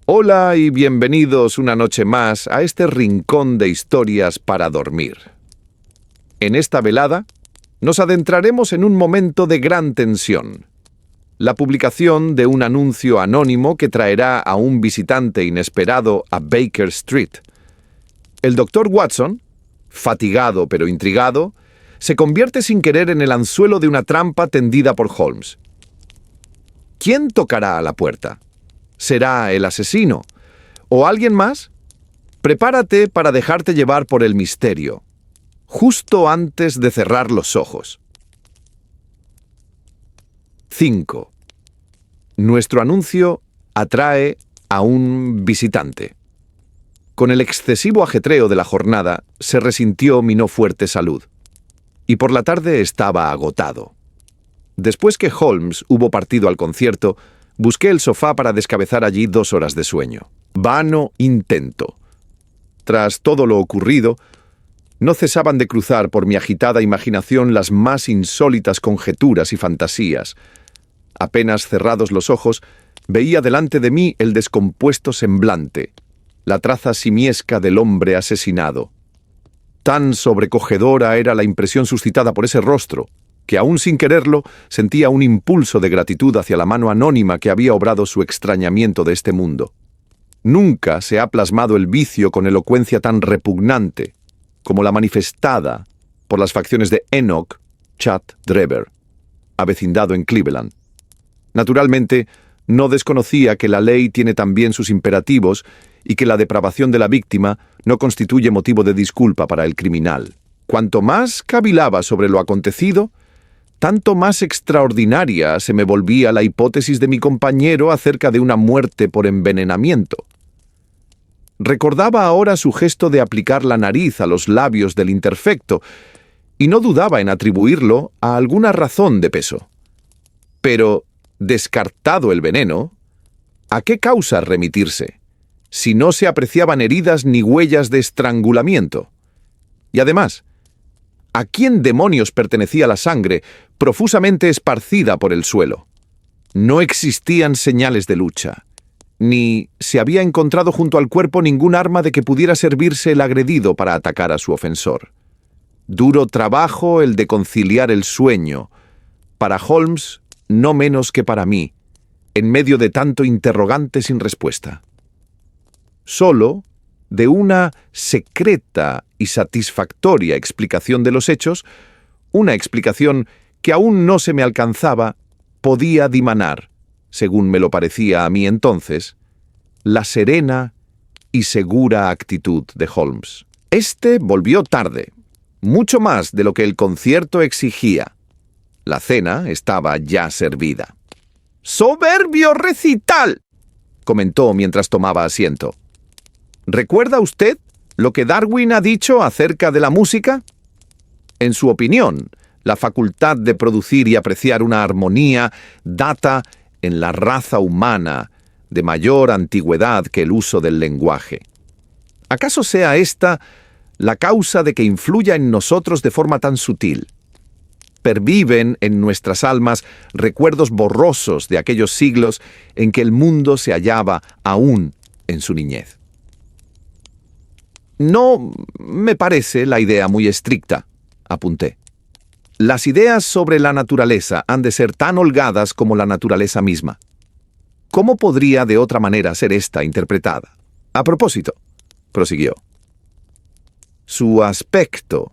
Hola y bienvenidos una noche más a este rincón de historias para dormir. En esta velada, nos adentraremos en un momento de gran tensión. La publicación de un anuncio anónimo que traerá a un visitante inesperado a Baker Street. El Dr. Watson, fatigado pero intrigado, se convierte sin querer en el anzuelo de una trampa tendida por Holmes. ¿Quién tocará a la puerta? ¿Será el asesino? ¿O alguien más? Prepárate para dejarte llevar por el misterio, justo antes de cerrar los ojos. 5. Nuestro anuncio atrae a un visitante. Con el excesivo ajetreo de la jornada, se resintió mi no fuerte salud. Y por la tarde estaba agotado. Después que Holmes hubo partido al concierto, busqué el sofá para descabezar allí 2 horas de sueño. Vano intento. Tras todo lo ocurrido, no cesaban de cruzar por mi agitada imaginación las más insólitas conjeturas y fantasías. Apenas cerrados los ojos, veía delante de mí el descompuesto semblante, la traza simiesca del hombre asesinado. Tan sobrecogedora era la impresión suscitada por ese rostro, que aún sin quererlo sentía un impulso de gratitud hacia la mano anónima que había obrado su extrañamiento de este mundo. Nunca se ha plasmado el vicio con elocuencia tan repugnante como la manifestada por las facciones de Enoch Chad Drever, avecindado en Cleveland. Naturalmente, no desconocía que la ley tiene también sus imperativos y que la depravación de la víctima no constituye motivo de disculpa para el criminal. Cuanto más cavilaba sobre lo acontecido, tanto más extraordinaria se me volvía la hipótesis de mi compañero acerca de una muerte por envenenamiento. Recordaba ahora su gesto de aplicar la nariz a los labios del interfecto, y no dudaba en atribuirlo a alguna razón de peso. Pero, descartado el veneno, ¿a qué causa remitirse, si no se apreciaban heridas ni huellas de estrangulamiento? Y además, ¿a quién demonios pertenecía la sangre profusamente esparcida por el suelo? No existían señales de lucha, ni se había encontrado junto al cuerpo ningún arma de que pudiera servirse el agredido para atacar a su ofensor. Duro trabajo el de conciliar el sueño, para Holmes no menos que para mí, en medio de tanto interrogante sin respuesta. Solo, de una secreta y satisfactoria explicación de los hechos, una explicación que aún no se me alcanzaba, podía dimanar, según me lo parecía a mí entonces, la serena y segura actitud de Holmes. Este volvió tarde, mucho más de lo que el concierto exigía. La cena estaba ya servida. «¡Soberbio recital!», comentó mientras tomaba asiento. ¿Recuerda usted lo que Darwin ha dicho acerca de la música? En su opinión, la facultad de producir y apreciar una armonía data en la raza humana de mayor antigüedad que el uso del lenguaje. ¿Acaso sea esta la causa de que influya en nosotros de forma tan sutil? Perviven en nuestras almas recuerdos borrosos de aquellos siglos en que el mundo se hallaba aún en su niñez. No me parece la idea muy estricta, apunté. Las ideas sobre la naturaleza han de ser tan holgadas como la naturaleza misma. ¿Cómo podría de otra manera ser esta interpretada? A propósito, prosiguió, su aspecto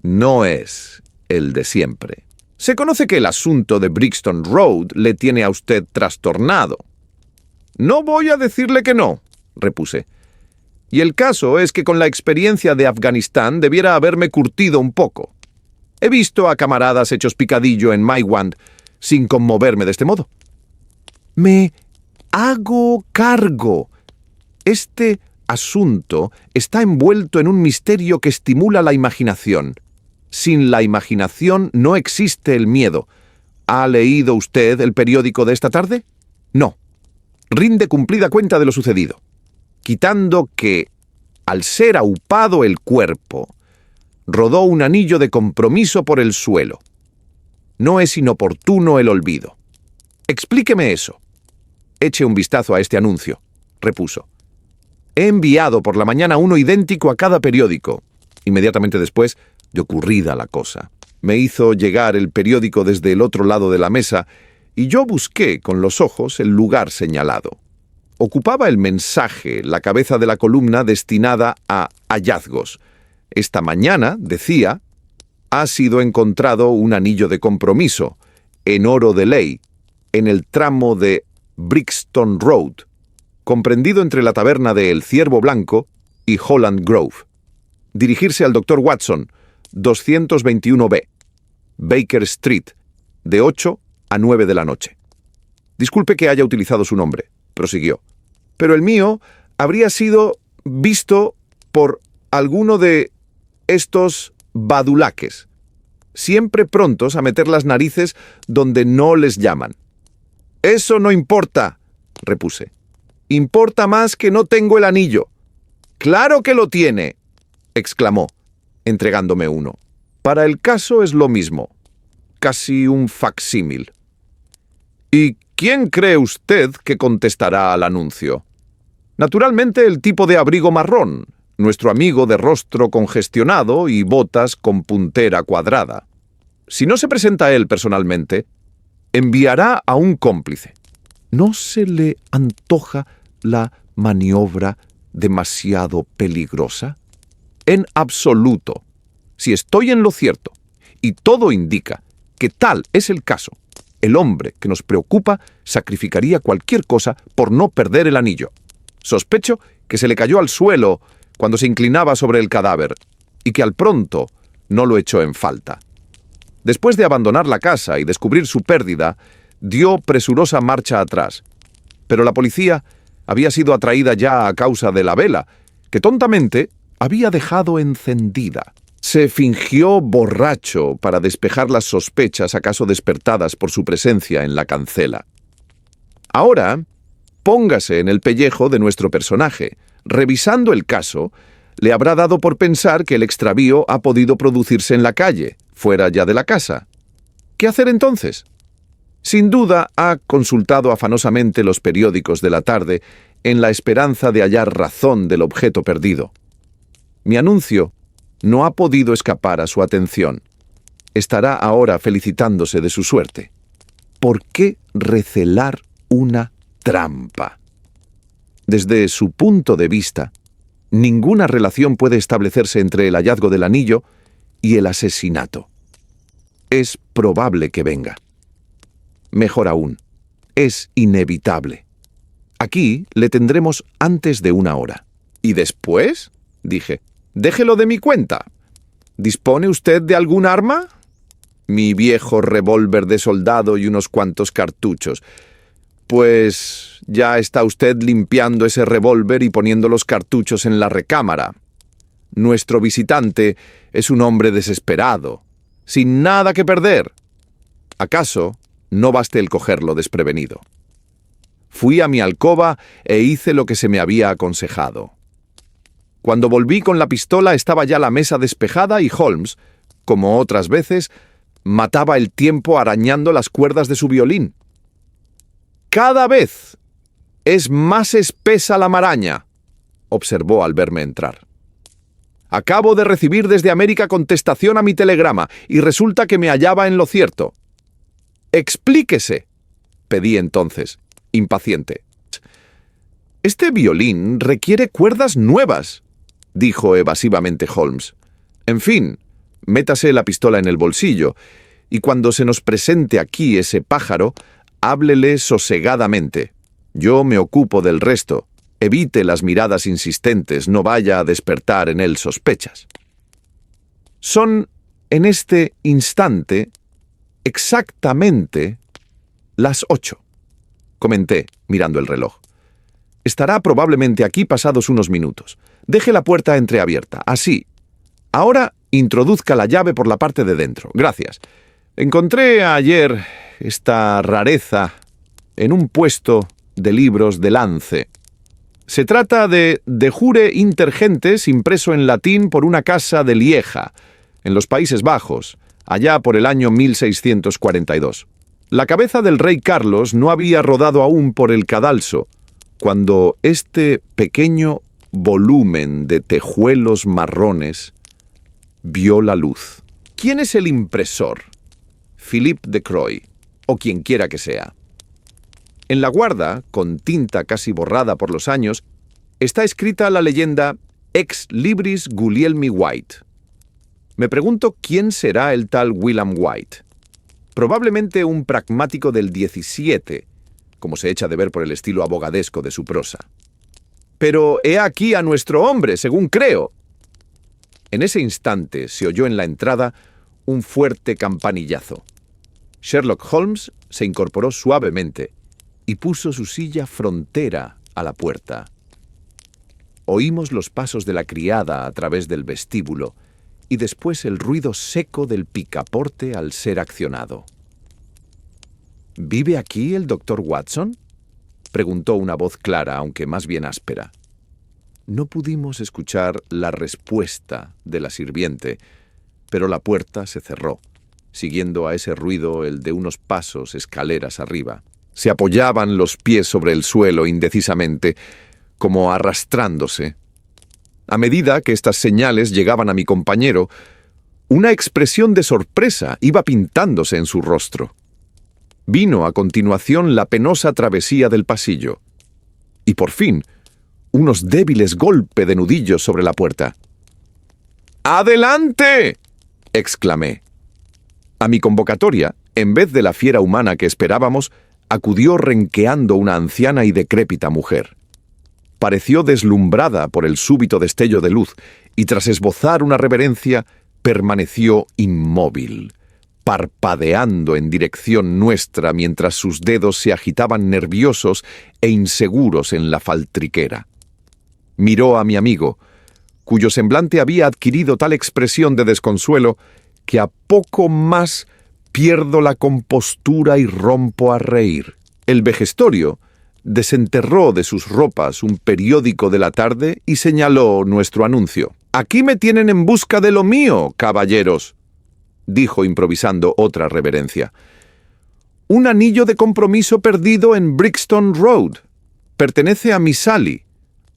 no es el de siempre. Se conoce que el asunto de Brixton Road le tiene a usted trastornado. No voy a decirle que no, repuse. Y el caso es que con la experiencia de Afganistán debiera haberme curtido un poco. He visto a camaradas hechos picadillo en Maiwand sin conmoverme de este modo. Me hago cargo. Este asunto está envuelto en un misterio que estimula la imaginación. Sin la imaginación no existe el miedo. ¿Ha leído usted el periódico de esta tarde? No. Rinde cumplida cuenta de lo sucedido, quitando que, al ser aupado el cuerpo, rodó un anillo de compromiso por el suelo. No es inoportuno el olvido. Explíqueme eso. Eche un vistazo a este anuncio. repuso. He enviado por la mañana uno idéntico a cada periódico. Inmediatamente después de ocurrida la cosa, me hizo llegar el periódico desde el otro lado de la mesa y yo busqué con los ojos el lugar señalado. Ocupaba el mensaje la cabeza de la columna destinada a hallazgos. Esta mañana, decía, ha sido encontrado un anillo de compromiso, en oro de ley, en el tramo de Brixton Road, comprendido entre la taberna de El Ciervo Blanco y Holland Grove. Dirigirse al Dr. Watson, 221B, Baker Street, de 8 a 9 de la noche. Disculpe que haya utilizado su nombre, prosiguió, pero el mío habría sido visto por alguno de estos badulaques, siempre prontos a meter las narices donde no les llaman. Eso no importa, repuse. Importa más que no tengo el anillo. ¡Claro que lo tiene!, exclamó, entregándome uno. Para el caso es lo mismo, casi un facsímil. ¿Y quién cree usted que contestará al anuncio? Naturalmente el tipo de abrigo marrón, nuestro amigo de rostro congestionado y botas con puntera cuadrada. Si no se presenta él personalmente, enviará a un cómplice. ¿No se le antoja la maniobra demasiado peligrosa? En absoluto. Si estoy en lo cierto, y todo indica que tal es el caso, el hombre que nos preocupa sacrificaría cualquier cosa por no perder el anillo. Sospecho que se le cayó al suelo cuando se inclinaba sobre el cadáver, y que al pronto no lo echó en falta. Después de abandonar la casa y descubrir su pérdida, dio presurosa marcha atrás. Pero la policía había sido atraída ya a causa de la vela, que tontamente había dejado encendida. Se fingió borracho para despejar las sospechas acaso despertadas por su presencia en la cancela. Ahora, póngase en el pellejo de nuestro personaje. Revisando el caso, le habrá dado por pensar que el extravío ha podido producirse en la calle, fuera ya de la casa. ¿Qué hacer entonces? Sin duda ha consultado afanosamente los periódicos de la tarde en la esperanza de hallar razón del objeto perdido. Mi anuncio no ha podido escapar a su atención. Estará ahora felicitándose de su suerte. ¿Por qué recelar una trampa? Desde su punto de vista, ninguna relación puede establecerse entre el hallazgo del anillo y el asesinato. Es probable que venga. Mejor aún, es inevitable. Aquí le tendremos antes de 1 hora. ¿Y después?, dije. Déjelo de mi cuenta. ¿Dispone usted de algún arma? Mi viejo revólver de soldado y unos cuantos cartuchos. Pues ya está usted limpiando ese revólver y poniendo los cartuchos en la recámara. Nuestro visitante es un hombre desesperado, sin nada que perder. ¿Acaso no baste el cogerlo desprevenido? Fui a mi alcoba e hice lo que se me había aconsejado. Cuando volví con la pistola estaba ya la mesa despejada y Holmes, como otras veces, mataba el tiempo arañando las cuerdas de su violín. «Cada vez es más espesa la maraña», observó al verme entrar. «Acabo de recibir desde América contestación a mi telegrama y resulta que me hallaba en lo cierto». «Explíquese», pedí entonces, impaciente. «Este violín requiere cuerdas nuevas», dijo evasivamente Holmes. «En fin, métase la pistola en el bolsillo, y cuando se nos presente aquí ese pájaro, háblele sosegadamente. Yo me ocupo del resto. Evite las miradas insistentes, no vaya a despertar en él sospechas». Son, en este instante, exactamente las 8, comenté, mirando el reloj. Estará probablemente aquí pasados unos minutos. Deje la puerta entreabierta, así. Ahora introduzca la llave por la parte de dentro. Gracias. Encontré ayer esta rareza en un puesto de libros de Lance. Se trata de Jure inter gentes impreso en latín por una casa de Lieja, en los Países Bajos, allá por el año 1642. La cabeza del rey Carlos no había rodado aún por el cadalso, cuando este pequeño volumen de tejuelos marrones vio la luz. ¿Quién es el impresor? Philippe de Croy, o quien quiera que sea. En la guarda, con tinta casi borrada por los años, está escrita la leyenda Ex libris Gulielmi White. Me pregunto quién será el tal William White. Probablemente un pragmático del 17, como se echa de ver por el estilo abogadesco de su prosa. Pero he aquí a nuestro hombre, según creo. En ese instante se oyó en la entrada un fuerte campanillazo. Sherlock Holmes se incorporó suavemente y puso su silla frontera a la puerta. Oímos los pasos de la criada a través del vestíbulo y después el ruido seco del picaporte al ser accionado. ¿Vive aquí el doctor Watson?, preguntó una voz clara, aunque más bien áspera. No pudimos escuchar la respuesta de la sirviente, pero la puerta se cerró, siguiendo a ese ruido el de unos pasos escaleras arriba. Se apoyaban los pies sobre el suelo indecisamente, como arrastrándose. A medida que estas señales llegaban a mi compañero, una expresión de sorpresa iba pintándose en su rostro. Vino a continuación la penosa travesía del pasillo. Y por fin, unos débiles golpes de nudillos sobre la puerta. ¡Adelante!, exclamé. A mi convocatoria, en vez de la fiera humana que esperábamos, acudió renqueando una anciana y decrépita mujer. Pareció deslumbrada por el súbito destello de luz y tras esbozar una reverencia, permaneció inmóvil, parpadeando en dirección nuestra mientras sus dedos se agitaban nerviosos e inseguros en la faltriquera. Miró a mi amigo, cuyo semblante había adquirido tal expresión de desconsuelo que a poco más pierdo la compostura y rompo a reír. El vejestorio desenterró de sus ropas un periódico de la tarde y señaló nuestro anuncio. «Aquí me tienen en busca de lo mío, caballeros», dijo improvisando otra reverencia. «Un anillo de compromiso perdido en Brixton Road. Pertenece a Miss Sally,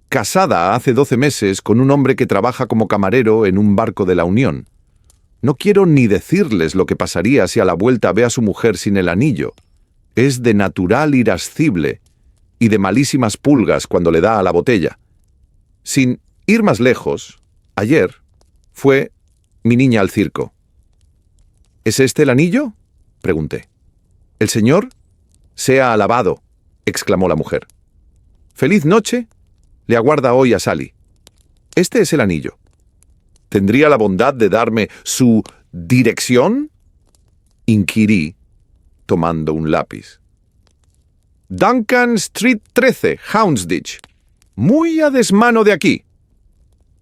casada hace 12 meses con un hombre que trabaja como camarero en un barco de la Unión. No quiero ni decirles lo que pasaría si a la vuelta ve a su mujer sin el anillo. Es de natural irascible y de malísimas pulgas cuando le da a la botella. Sin ir más lejos, ayer fue mi niña al circo». «¿Es este el anillo?», pregunté. «El señor sea alabado», exclamó la mujer. «Feliz noche le aguarda hoy a Sally. Este es el anillo. ¿Tendría la bondad de darme su dirección?», inquirí, tomando un lápiz. «Duncan Street 13, Houndsditch. Muy a desmano de aquí».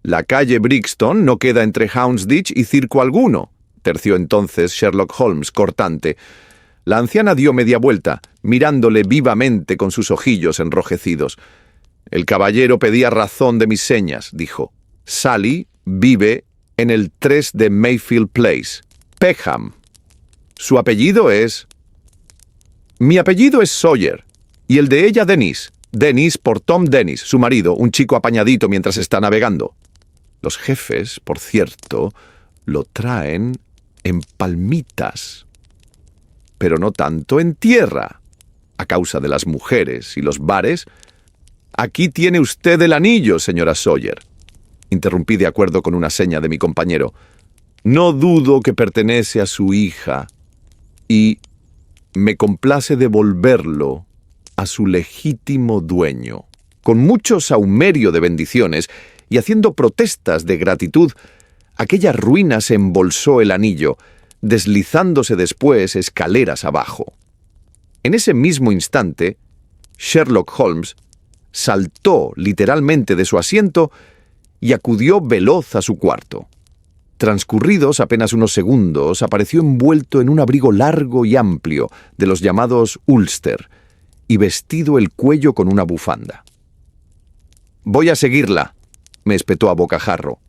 «La calle Brixton no queda entre Houndsditch y circo alguno», terció entonces Sherlock Holmes, cortante. La anciana dio media vuelta, mirándole vivamente con sus ojillos enrojecidos. «El caballero pedía razón de mis señas», dijo. «Sally vive en el 3 de Mayfield Place, Peckham. Su apellido es...». «Mi apellido es Sawyer, y el de ella Dennis. Dennis por Tom Dennis, su marido, un chico apañadito mientras está navegando. Los jefes, por cierto, lo traen en palmitas, pero no tanto en tierra, a causa de las mujeres y los bares. Aquí tiene usted el anillo, señora Sawyer», interrumpí de acuerdo con una seña de mi compañero. «No dudo que pertenece a su hija y me complace devolverlo a su legítimo dueño». Con mucho sahumerio de bendiciones y haciendo protestas de gratitud, aquella ruina se embolsó el anillo, deslizándose después escaleras abajo. En ese mismo instante, Sherlock Holmes saltó literalmente de su asiento y acudió veloz a su cuarto. Transcurridos apenas unos segundos, apareció envuelto en un abrigo largo y amplio, de los llamados Ulster, y vestido el cuello con una bufanda. «Voy a seguirla», me espetó a bocajarro.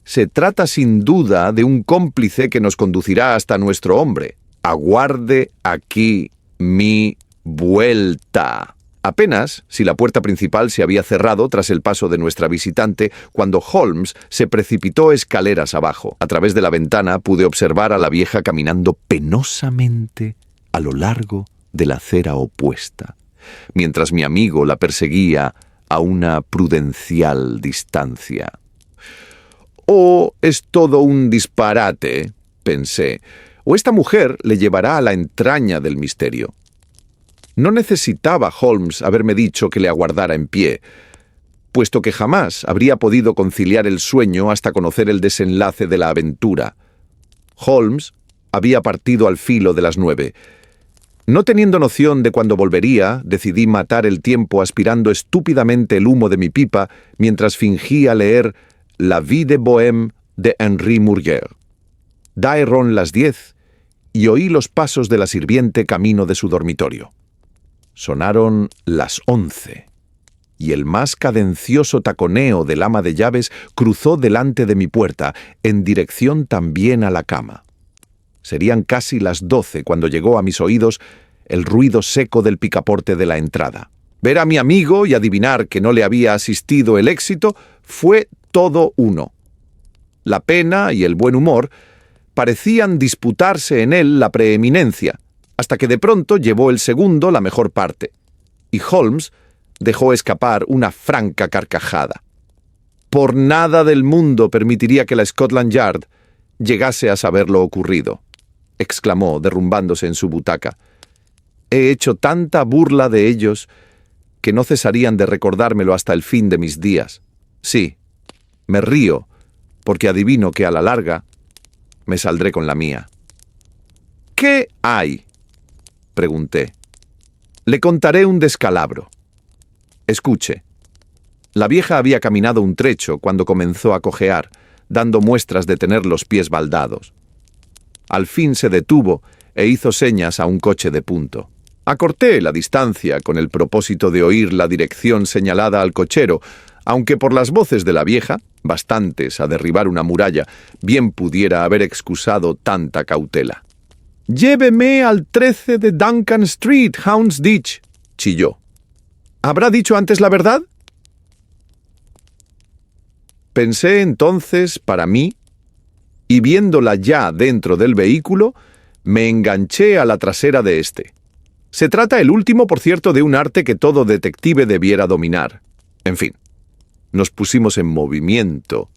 «Se trata sin duda de un cómplice que nos conducirá hasta nuestro hombre. Aguarde aquí mi vuelta», Apenas si la puerta principal se había cerrado tras el paso de nuestra visitante, cuando Holmes se precipitó escaleras abajo. A través de la ventana pude observar a la vieja caminando penosamente a lo largo de la acera opuesta, mientras mi amigo la perseguía a una prudencial distancia. «Oh, es todo un disparate», pensé, «o esta mujer le llevará a la entraña del misterio». No necesitaba Holmes haberme dicho que le aguardara en pie, puesto que jamás habría podido conciliar el sueño hasta conocer el desenlace de la aventura. Holmes había partido al filo de las 9. No teniendo noción de cuándo volvería, decidí matar el tiempo aspirando estúpidamente el humo de mi pipa mientras fingía leer La Vie de Bohème de Henri Murger. Daeron las 10 y oí los pasos de la sirviente camino de su dormitorio. Sonaron las 11, y el más cadencioso taconeo del ama de llaves cruzó delante de mi puerta, en dirección también a la cama. Serían casi las 12 cuando llegó a mis oídos el ruido seco del picaporte de la entrada. Ver a mi amigo y adivinar que no le había asistido el éxito fue todo uno. La pena y el buen humor parecían disputarse en él la preeminencia, hasta que de pronto llevó el segundo la mejor parte, y Holmes dejó escapar una franca carcajada. Por nada del mundo permitiría que la Scotland Yard llegase a saber lo ocurrido, exclamó, derrumbándose en su butaca. He hecho tanta burla de ellos que no cesarían de recordármelo hasta el fin de mis días. Sí, me río, porque adivino que a la larga me saldré con la mía. ¿Qué hay?, pregunté. Le contaré un descalabro. Escuche. La vieja había caminado un trecho cuando comenzó a cojear, dando muestras de tener los pies baldados. Al fin se detuvo e hizo señas a un coche de punto. Acorté la distancia con el propósito de oír la dirección señalada al cochero, aunque por las voces de la vieja, bastantes a derribar una muralla, bien pudiera haber excusado tanta cautela. «Lléveme al 13 de Duncan Street, Houndsditch», chilló. «¿Habrá dicho antes la verdad?». Pensé entonces para mí, y viéndola ya dentro del vehículo, me enganché a la trasera de éste. Se trata el último, por cierto, de un arte que todo detective debiera dominar. En fin, nos pusimos en movimiento,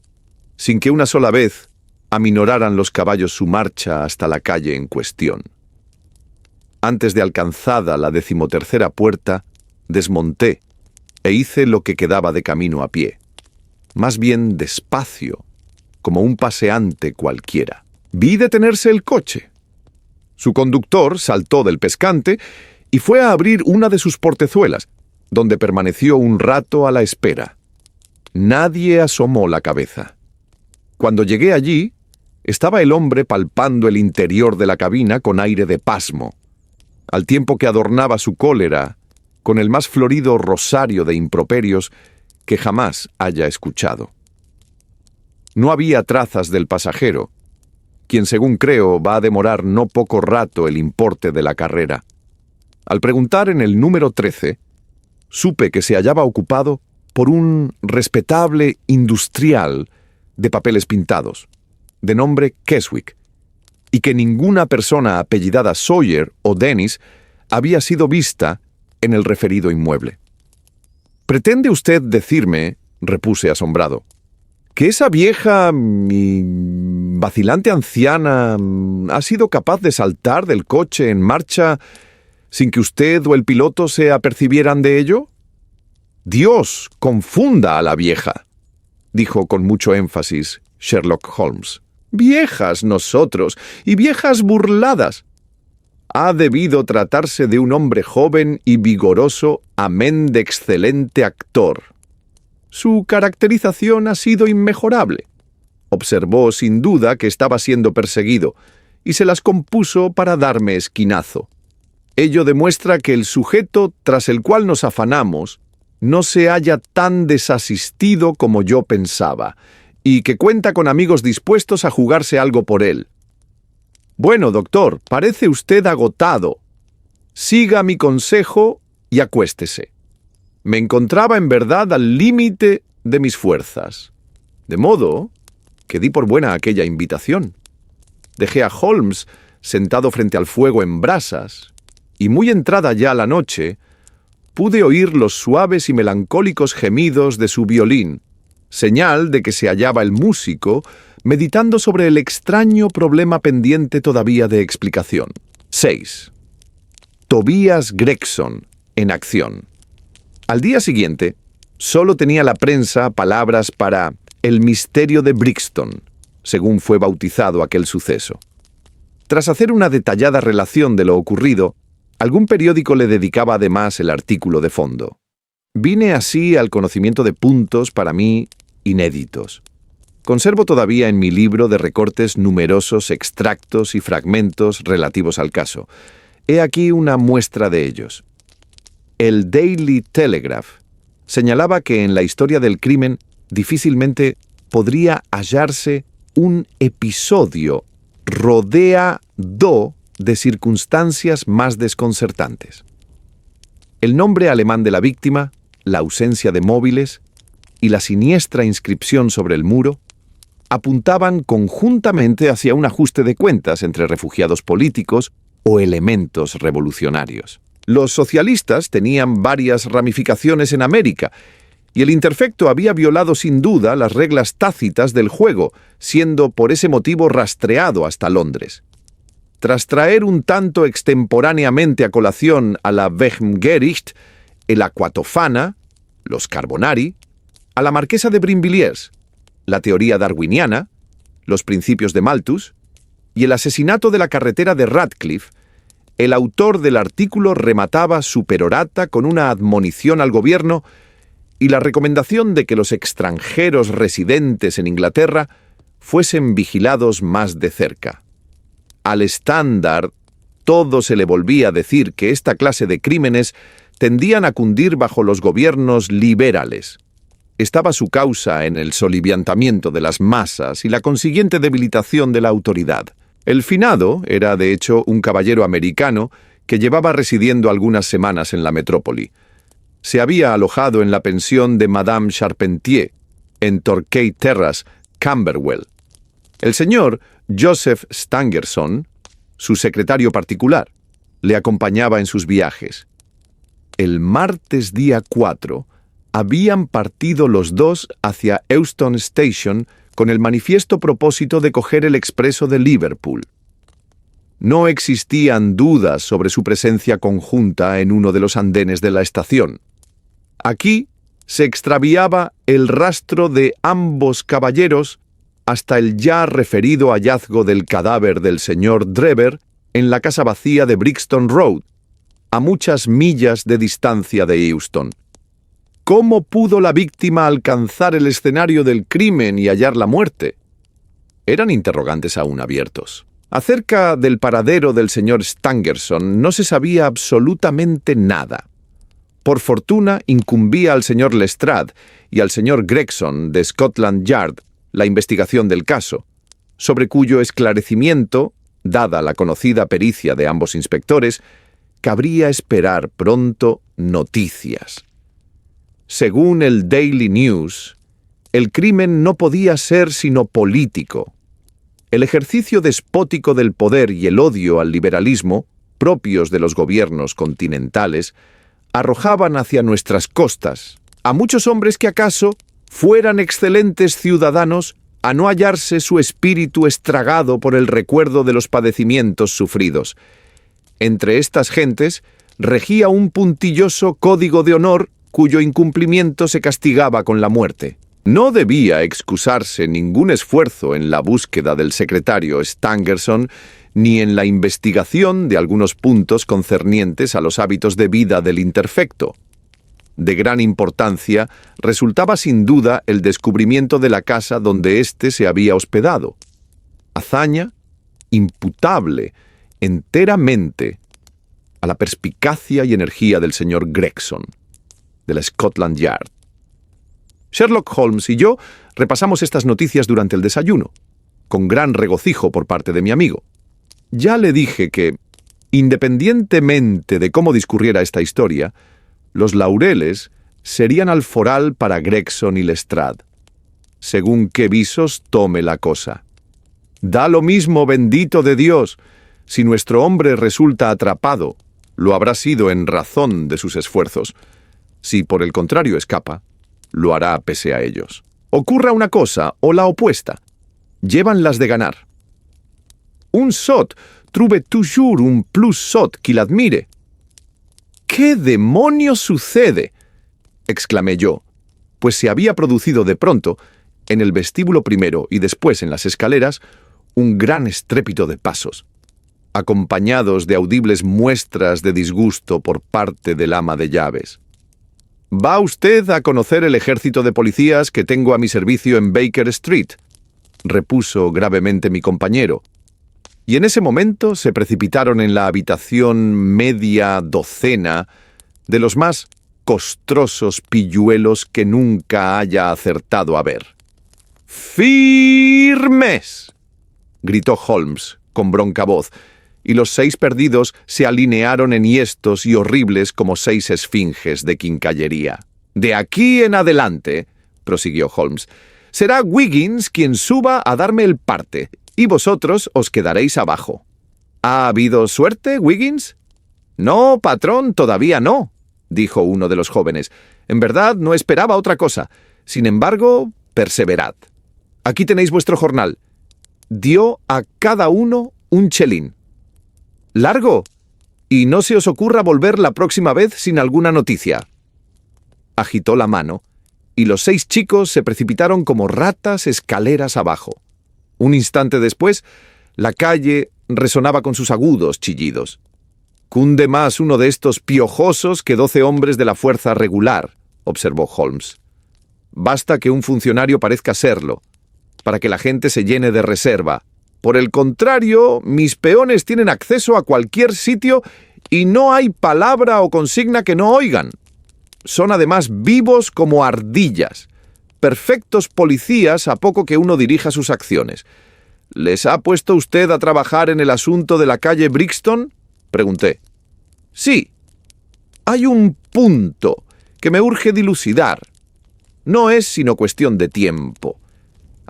sin que una sola vez aminoraran los caballos su marcha hasta la calle en cuestión. Antes de alcanzada la 13ª puerta, desmonté e hice lo que quedaba de camino a pie. Más bien despacio, como un paseante cualquiera. Vi detenerse el coche. Su conductor saltó del pescante y fue a abrir una de sus portezuelas, donde permaneció un rato a la espera. Nadie asomó la cabeza. Cuando llegué allí, estaba el hombre palpando el interior de la cabina con aire de pasmo, al tiempo que adornaba su cólera con el más florido rosario de improperios que jamás haya escuchado. No había trazas del pasajero, quien según creo va a demorar no poco rato el importe de la carrera. Al preguntar en el número 13, supe que se hallaba ocupado por un respetable industrial de papeles pintados, de nombre Keswick, y que ninguna persona apellidada Sawyer o Dennis había sido vista en el referido inmueble. «¿Pretende usted decirme», repuse asombrado, «que esa vieja y vacilante anciana ha sido capaz de saltar del coche en marcha sin que usted o el piloto se apercibieran de ello?» «Dios confunda a la vieja», dijo con mucho énfasis Sherlock Holmes. «Viejas nosotros, y viejas burladas. Ha debido tratarse de un hombre joven y vigoroso, amén de excelente actor. Su caracterización ha sido inmejorable. Observó sin duda que estaba siendo perseguido, y se las compuso para darme esquinazo. Ello demuestra que el sujeto tras el cual nos afanamos no se halla tan desasistido como yo pensaba, y que cuenta con amigos dispuestos a jugarse algo por él. Bueno, doctor, parece usted agotado. Siga mi consejo y acuéstese. Me encontraba en verdad al límite de mis fuerzas, de modo que di por buena aquella invitación. Dejé a Holmes sentado frente al fuego en brasas, y muy entrada ya la noche, pude oír los suaves y melancólicos gemidos de su violín, señal de que se hallaba el músico meditando sobre el extraño problema pendiente todavía de explicación. 6. Tobias Gregson en acción. Al día siguiente, solo tenía la prensa palabras para el misterio de Brixton, según fue bautizado aquel suceso. Tras hacer una detallada relación de lo ocurrido, algún periódico le dedicaba además el artículo de fondo. Vine así al conocimiento de puntos para mí inéditos. Conservo todavía en mi libro de recortes numerosos extractos y fragmentos relativos al caso. He aquí una muestra de ellos. El Daily Telegraph señalaba que en la historia del crimen difícilmente podría hallarse un episodio rodeado de circunstancias más desconcertantes. El nombre alemán de la víctima, la ausencia de móviles y la siniestra inscripción sobre el muro apuntaban conjuntamente hacia un ajuste de cuentas entre refugiados políticos o elementos revolucionarios. Los socialistas tenían varias ramificaciones en América, y el Interfecto había violado sin duda las reglas tácitas del juego, siendo por ese motivo rastreado hasta Londres. Tras traer un tanto extemporáneamente a colación a la Wegmgericht, el Aquatofana, los Carbonari, a la marquesa de Brinvilliers, la teoría darwiniana, los principios de Malthus y el asesinato de la carretera de Radcliffe, el autor del artículo remataba su perorata con una admonición al gobierno y la recomendación de que los extranjeros residentes en Inglaterra fuesen vigilados más de cerca. Al Standard todo se le volvía a decir que esta clase de crímenes tendían a cundir bajo los gobiernos liberales. Estaba su causa en el soliviantamiento de las masas y la consiguiente debilitación de la autoridad. El finado era, de hecho, un caballero americano que llevaba residiendo algunas semanas en la metrópoli. Se había alojado en la pensión de Madame Charpentier, en Torquay Terrace, Camberwell. El señor Joseph Stangerson, su secretario particular, le acompañaba en sus viajes. El martes día 4 habían partido los dos hacia Euston Station con el manifiesto propósito de coger el expreso de Liverpool. No existían dudas sobre su presencia conjunta en uno de los andenes de la estación. Aquí se extraviaba el rastro de ambos caballeros hasta el ya referido hallazgo del cadáver del señor Drever en la casa vacía de Brixton Road, a muchas millas de distancia de Euston. ¿Cómo pudo la víctima alcanzar el escenario del crimen y hallar la muerte? Eran interrogantes aún abiertos. Acerca del paradero del señor Stangerson no se sabía absolutamente nada. Por fortuna incumbía al señor Lestrade y al señor Gregson de Scotland Yard la investigación del caso, sobre cuyo esclarecimiento, dada la conocida pericia de ambos inspectores, cabría esperar pronto noticias. Según el Daily News, el crimen no podía ser sino político. El ejercicio despótico del poder y el odio al liberalismo, propios de los gobiernos continentales, arrojaban hacia nuestras costas a muchos hombres que acaso fueran excelentes ciudadanos a no hallarse su espíritu estragado por el recuerdo de los padecimientos sufridos. Entre estas gentes regía un puntilloso código de honor cuyo incumplimiento se castigaba con la muerte. No debía excusarse ningún esfuerzo en la búsqueda del secretario Stangerson ni en la investigación de algunos puntos concernientes a los hábitos de vida del interfecto. De gran importancia resultaba sin duda el descubrimiento de la casa donde éste se había hospedado. Hazaña imputable enteramente a la perspicacia y energía del señor Gregson, de la Scotland Yard. Sherlock Holmes y yo repasamos estas noticias durante el desayuno, con gran regocijo por parte de mi amigo. Ya le dije que, independientemente de cómo discurriera esta historia, los laureles serían alforal para Gregson y Lestrade, según qué visos tome la cosa. Da lo mismo, bendito de Dios. Si nuestro hombre resulta atrapado, lo habrá sido en razón de sus esfuerzos. Si por el contrario escapa, lo hará pese a ellos. Ocurra una cosa o la opuesta. Llevan las de ganar. Un sot trouve toujours un plus sot qui l'admire. ¿Qué demonios sucede?, exclamé yo, pues se había producido de pronto, en el vestíbulo primero y después en las escaleras, un gran estrépito de pasos, acompañados de audibles muestras de disgusto por parte del ama de llaves. «¿Va usted a conocer el ejército de policías que tengo a mi servicio en Baker Street?», repuso gravemente mi compañero, y en ese momento se precipitaron en la habitación media docena de los más costrosos pilluelos que nunca haya acertado a ver. «¡Firmes!», gritó Holmes con bronca voz, y los 6 perdidos se alinearon enhiestos y horribles como 6 esfinges de quincallería. «De aquí en adelante», prosiguió Holmes, «será Wiggins quien suba a darme el parte, y vosotros os quedaréis abajo». «¿Ha habido suerte, Wiggins?» «No, patrón, todavía no», dijo uno de los jóvenes. «En verdad no esperaba otra cosa. Sin embargo, perseverad. Aquí tenéis vuestro jornal. Dio a cada uno un chelín. Largo, y no se os ocurra volver la próxima vez sin alguna noticia». Agitó la mano, y los 6 chicos se precipitaron como ratas escaleras abajo. Un instante después, la calle resonaba con sus agudos chillidos. «Cunde más uno de estos piojosos que 12 hombres de la fuerza regular», observó Holmes. «Basta que un funcionario parezca serlo, para que la gente se llene de reserva. Por el contrario, mis peones tienen acceso a cualquier sitio y no hay palabra o consigna que no oigan. Son además vivos como ardillas, perfectos policías a poco que uno dirija sus acciones. ¿Les ha puesto usted a trabajar en el asunto de la calle Brixton?», pregunté. «Sí. Hay un punto que me urge dilucidar. No es sino cuestión de tiempo.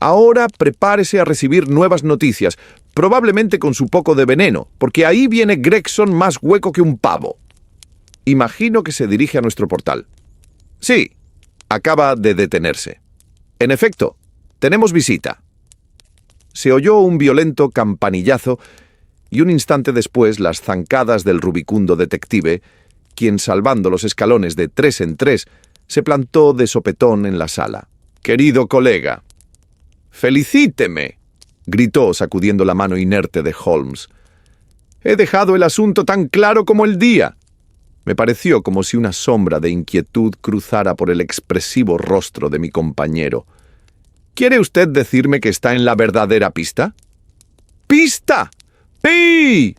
Ahora prepárese a recibir nuevas noticias, probablemente con su poco de veneno, porque ahí viene Gregson más hueco que un pavo. Imagino que se dirige a nuestro portal. Sí, acaba de detenerse. En efecto, tenemos visita». Se oyó un violento campanillazo y un instante después las zancadas del rubicundo detective, quien, salvando los escalones de 3 en 3, se plantó de sopetón en la sala. «Querido colega». «Felicíteme», gritó sacudiendo la mano inerte de Holmes. «He dejado el asunto tan claro como el día». Me pareció como si una sombra de inquietud cruzara por el expresivo rostro de mi compañero. «¿Quiere usted decirme que está en la verdadera pista?» «¡Pista! ¡Sí!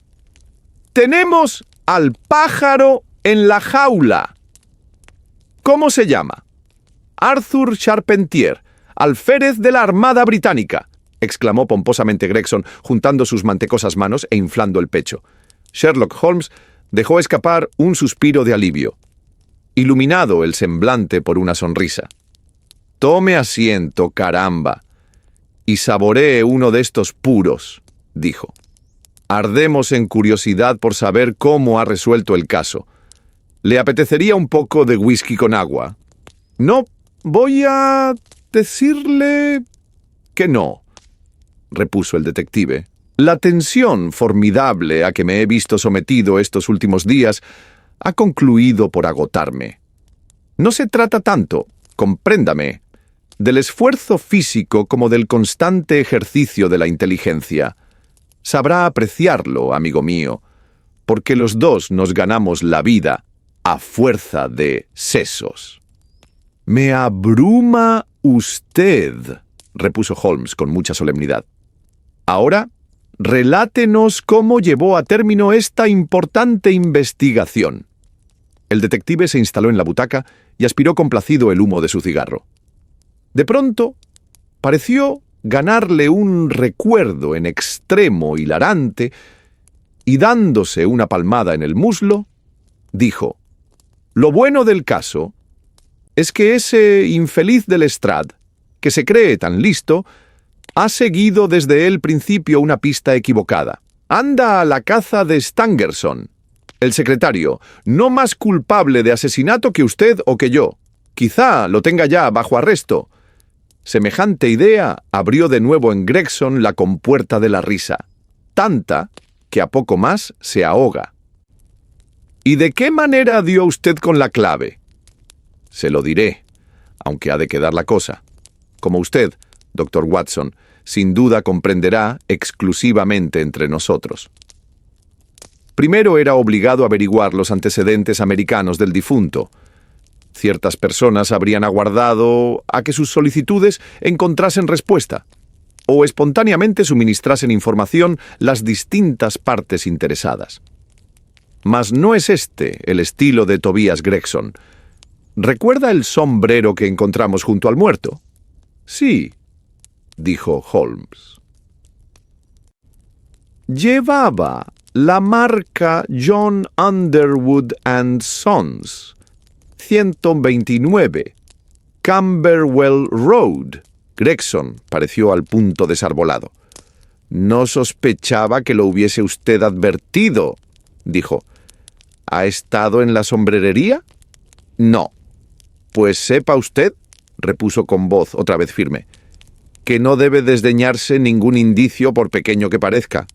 Tenemos al pájaro en la jaula». «¿Cómo se llama?» «Arthur Charpentier, alférez de la Armada Británica», exclamó pomposamente Gregson, juntando sus mantecosas manos e inflando el pecho. Sherlock Holmes dejó escapar un suspiro de alivio, iluminado el semblante por una sonrisa. «Tome asiento, caramba, y saboree uno de estos puros», dijo. «Ardemos en curiosidad por saber cómo ha resuelto el caso. ¿Le apetecería un poco de whisky con agua?» «No, voy a decirle que no», repuso el detective. «La tensión formidable a que me he visto sometido estos últimos días ha concluido por agotarme. No se trata tanto, compréndame, del esfuerzo físico como del constante ejercicio de la inteligencia. Sabrá apreciarlo, amigo mío, porque los dos nos ganamos la vida a fuerza de sesos». «Me abruma usted», repuso Holmes con mucha solemnidad. «Ahora, relátenos cómo llevó a término esta importante investigación». El detective se instaló en la butaca y aspiró complacido el humo de su cigarro. De pronto, pareció ganarle un recuerdo en extremo hilarante y, dándose una palmada en el muslo, dijo: «Lo bueno del caso es que ese infeliz de Lestrade, que se cree tan listo, ha seguido desde el principio una pista equivocada. Anda a la caza de Stangerson, el secretario, no más culpable de asesinato que usted o que yo. Quizá lo tenga ya bajo arresto. Semejante idea abrió de nuevo en Gregson la compuerta de la risa, tanta que a poco más se ahoga. ¿Y de qué manera dio usted con la clave? Se lo diré, aunque ha de quedar la cosa. Como usted, doctor Watson, sin duda comprenderá exclusivamente entre nosotros. Primero era obligado a averiguar los antecedentes americanos del difunto. Ciertas personas habrían aguardado a que sus solicitudes encontrasen respuesta, o espontáneamente suministrasen información las distintas partes interesadas. Mas no es este el estilo de Tobias Gregson. ¿Recuerda el sombrero que encontramos junto al muerto? Sí, dijo Holmes. Llevaba la marca John Underwood & Sons, 129, Camberwell Road. Gregson pareció al punto desarbolado. No sospechaba que lo hubiese usted advertido, dijo. ¿Ha estado en la sombrerería? No. Pues sepa usted, repuso con voz otra vez firme, que no debe desdeñarse ningún indicio por pequeño que parezca.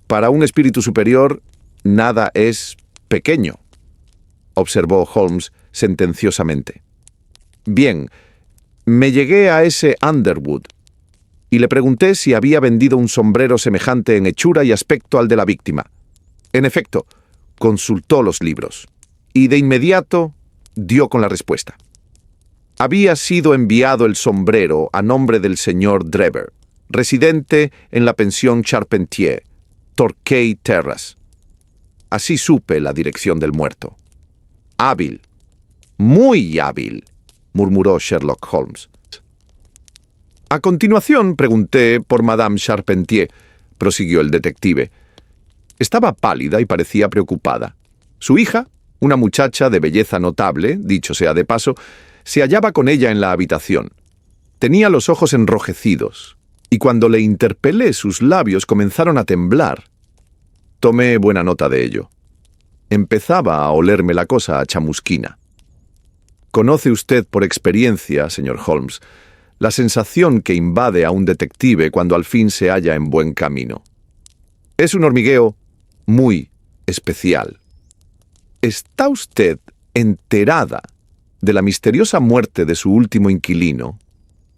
Para un espíritu superior, nada es pequeño, observó Holmes sentenciosamente. Bien, me llegué a ese Underwood y le pregunté si había vendido un sombrero semejante en hechura y aspecto al de la víctima. En efecto, consultó los libros y de inmediato dio con la respuesta. Había sido enviado el sombrero a nombre del señor Drever, residente en la pensión Charpentier, Torquay Terrace. Así supe la dirección del muerto. Hábil, muy hábil, murmuró Sherlock Holmes. A continuación pregunté por Madame Charpentier, prosiguió el detective. Estaba pálida y parecía preocupada. Su hija, una muchacha de belleza notable, dicho sea de paso, se hallaba con ella en la habitación. Tenía los ojos enrojecidos, y cuando le interpelé sus labios comenzaron a temblar. Tomé buena nota de ello. Empezaba a olerme la cosa a chamusquina. Conoce usted por experiencia, señor Holmes, la sensación que invade a un detective cuando al fin se halla en buen camino. Es un hormigueo muy especial. ¿Está usted enterada de la misteriosa muerte de su último inquilino,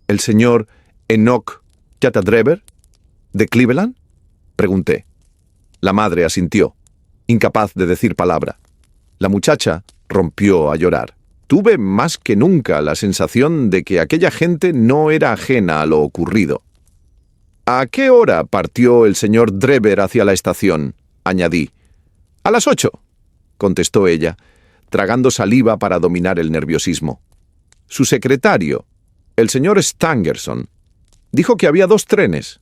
el señor Enoch Yatadrever, de Cleveland? Pregunté. La madre asintió, incapaz de decir palabra. La muchacha rompió a llorar. Tuve más que nunca la sensación de que aquella gente no era ajena a lo ocurrido. ¿A qué hora partió el señor Drever hacia la estación?, añadí. A las 8, contestó ella, tragando saliva para dominar el nerviosismo. Su secretario, el señor Stangerson, dijo que había 2 trenes,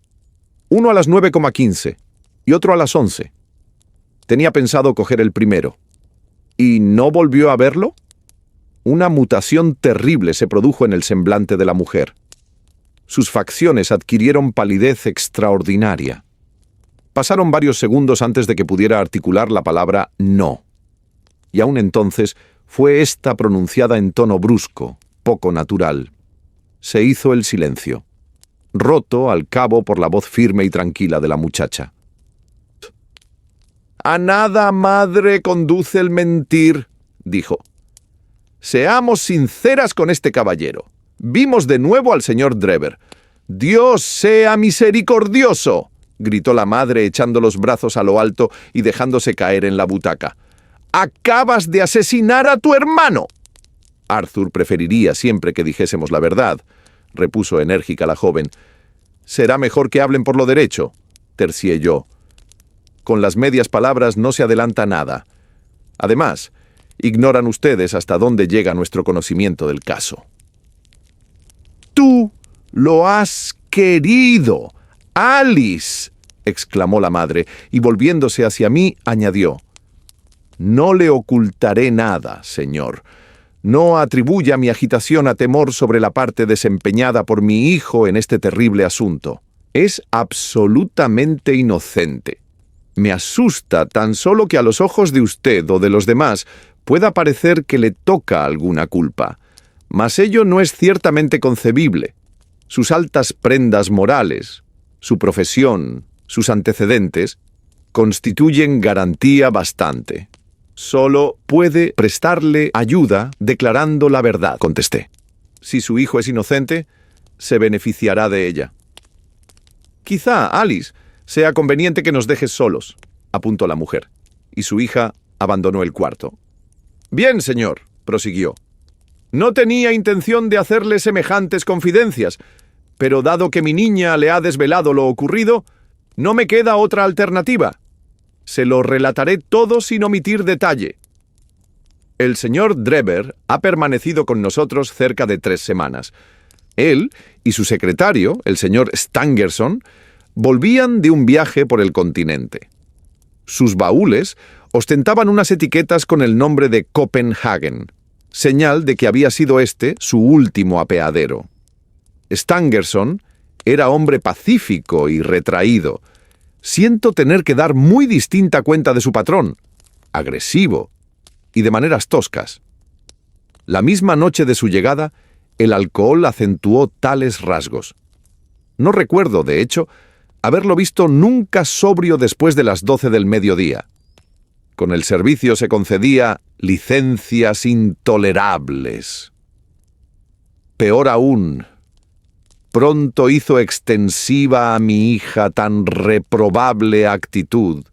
uno a las 9:15 y otro a las 11. Tenía pensado coger el primero. ¿Y no volvió a verlo? Una mutación terrible se produjo en el semblante de la mujer. Sus facciones adquirieron palidez extraordinaria. Pasaron varios segundos antes de que pudiera articular la palabra no. Y aún entonces fue ésta pronunciada en tono brusco, poco natural. Se hizo el silencio, roto al cabo por la voz firme y tranquila de la muchacha. «A nada, madre, conduce el mentir», dijo. «Seamos sinceras con este caballero. Vimos de nuevo al señor Drever». «Dios sea misericordioso», gritó la madre echando los brazos a lo alto y dejándose caer en la butaca. «¡Acabas de asesinar a tu hermano!» «Arthur preferiría siempre que dijésemos la verdad», repuso enérgica la joven. «Será mejor que hablen por lo derecho», tercié yo. Con las medias palabras no se adelanta nada. Además, ignoran ustedes hasta dónde llega nuestro conocimiento del caso. «¡Tú lo has querido, Alice!», exclamó la madre, y volviéndose hacia mí, añadió. «No le ocultaré nada, señor. No atribuya mi agitación a temor sobre la parte desempeñada por mi hijo en este terrible asunto. Es absolutamente inocente. Me asusta tan solo que a los ojos de usted o de los demás pueda parecer que le toca alguna culpa. Mas ello no es ciertamente concebible. Sus altas prendas morales, su profesión, sus antecedentes, constituyen garantía bastante. Solo puede prestarle ayuda declarando la verdad, contesté. Si su hijo es inocente, se beneficiará de ella. Quizá, Alice, sea conveniente que nos dejes solos, apuntó la mujer, y su hija abandonó el cuarto. Bien, señor, prosiguió. No tenía intención de hacerle semejantes confidencias, pero dado que mi niña le ha desvelado lo ocurrido, no me queda otra alternativa. Se lo relataré todo sin omitir detalle. El señor Drever ha permanecido con nosotros cerca de 3 semanas. Él y su secretario, el señor Stangerson, volvían de un viaje por el continente. Sus baúles ostentaban unas etiquetas con el nombre de Copenhagen, señal de que había sido este su último apeadero. Stangerson era hombre pacífico y retraído. Siento tener que dar muy distinta cuenta de su patrón, agresivo y de maneras toscas. La misma noche de su llegada, el alcohol acentuó tales rasgos. No recuerdo, de hecho, haberlo visto nunca sobrio después de las 12 del mediodía. Con el servicio se concedía licencias intolerables. Peor aún, pronto hizo extensiva a mi hija tan reprobable actitud,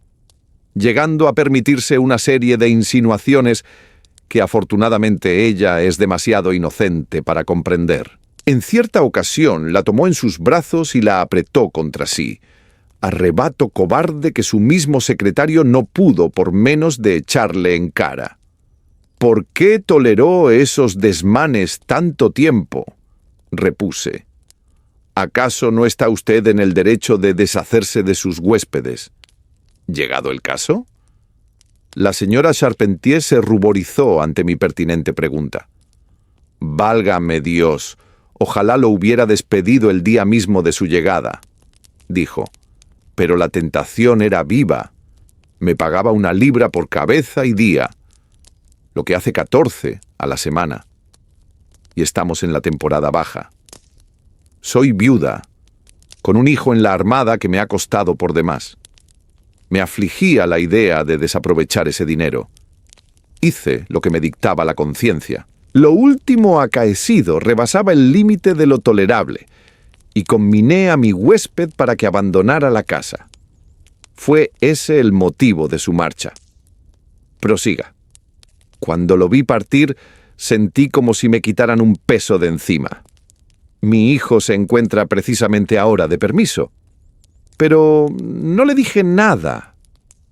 llegando a permitirse una serie de insinuaciones que afortunadamente ella es demasiado inocente para comprender. En cierta ocasión la tomó en sus brazos y la apretó contra sí, arrebato cobarde que su mismo secretario no pudo por menos de echarle en cara. ¿Por qué toleró esos desmanes tanto tiempo?, repuse. ¿Acaso no está usted en el derecho de deshacerse de sus huéspedes? ¿Llegado el caso? La señora Charpentier se ruborizó ante mi pertinente pregunta. «Válgame Dios, ojalá lo hubiera despedido el día mismo de su llegada», dijo. «Pero la tentación era viva. Me pagaba 1 libra por cabeza y día, lo que hace 14 a la semana. Y estamos en la temporada baja. Soy viuda, con un hijo en la armada que me ha costado por demás. Me afligía la idea de desaprovechar ese dinero. Hice lo que me dictaba la conciencia. Lo último acaecido rebasaba el límite de lo tolerable, y conminé a mi huésped para que abandonara la casa. Fue ese el motivo de su marcha. Prosiga. Cuando lo vi partir, sentí como si me quitaran un peso de encima. Mi hijo se encuentra precisamente ahora de permiso. Pero no le dije nada,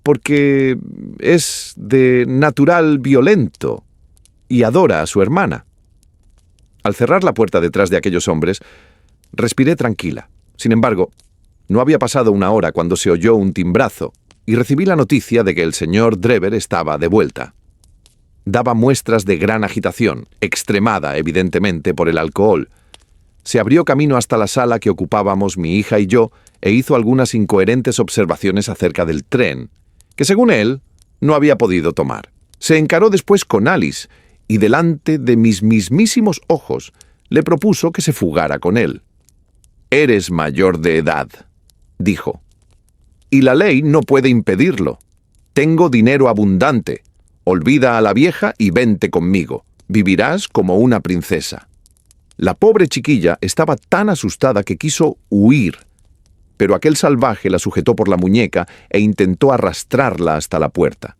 porque es de natural violento y adora a su hermana. Al cerrar la puerta detrás de aquellos hombres, respiré tranquila. Sin embargo, no había pasado 1 hora cuando se oyó un timbrazo y recibí la noticia de que el señor Drever estaba de vuelta. Daba muestras de gran agitación, extremada evidentemente por el alcohol. Se abrió camino hasta la sala que ocupábamos mi hija y yo e hizo algunas incoherentes observaciones acerca del tren, que según él no había podido tomar. Se encaró después con Alice y delante de mis mismísimos ojos le propuso que se fugara con él. «Eres mayor de edad», dijo, «y la ley no puede impedirlo. Tengo dinero abundante. Olvida a la vieja y vente conmigo. Vivirás como una princesa». La pobre chiquilla estaba tan asustada que quiso huir, pero aquel salvaje la sujetó por la muñeca e intentó arrastrarla hasta la puerta.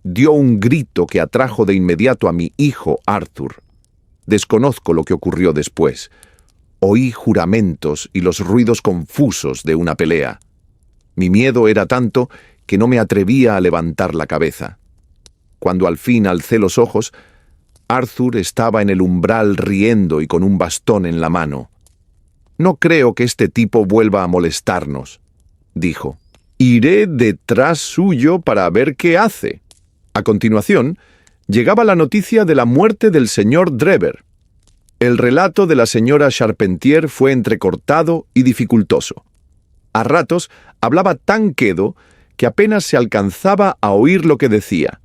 Dio un grito que atrajo de inmediato a mi hijo Arthur. Desconozco lo que ocurrió después. Oí juramentos y los ruidos confusos de una pelea. Mi miedo era tanto que no me atrevía a levantar la cabeza. Cuando al fin alcé los ojos, Arthur estaba en el umbral riendo y con un bastón en la mano. «No creo que este tipo vuelva a molestarnos», dijo. «Iré detrás suyo para ver qué hace». A continuación, llegaba la noticia de la muerte del señor Drever. El relato de la señora Charpentier fue entrecortado y dificultoso. A ratos hablaba tan quedo que apenas se alcanzaba a oír lo que decía.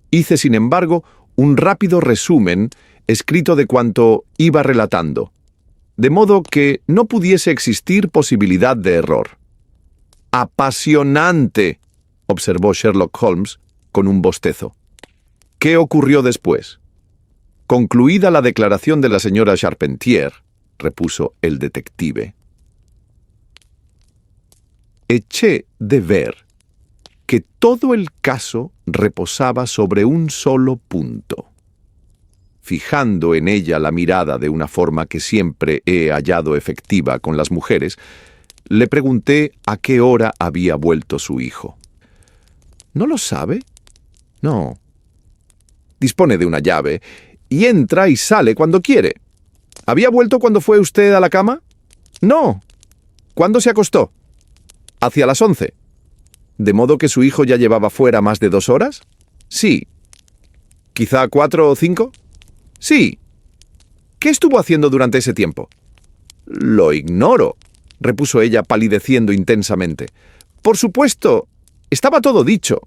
Hice, sin embargo, un rápido resumen escrito de cuanto iba relatando, de modo que no pudiese existir posibilidad de error. «Apasionante», observó Sherlock Holmes con un bostezo. «¿Qué ocurrió después?» «Concluida la declaración de la señora Charpentier», repuso el detective, «eché de ver que todo el caso reposaba sobre un solo punto. Fijando en ella la mirada de una forma que siempre he hallado efectiva con las mujeres, le pregunté a qué hora había vuelto su hijo. ¿No lo sabe? No. Dispone de una llave y entra y sale cuando quiere. ¿Había vuelto cuando fue usted a la cama? No. ¿Cuándo se acostó? Hacia las 11. ¿De modo que su hijo ya llevaba fuera más de 2 horas? Sí. ¿Quizá 4 o 5? Sí. ¿Qué estuvo haciendo durante ese tiempo? Lo ignoro, repuso ella palideciendo intensamente. Por supuesto, estaba todo dicho.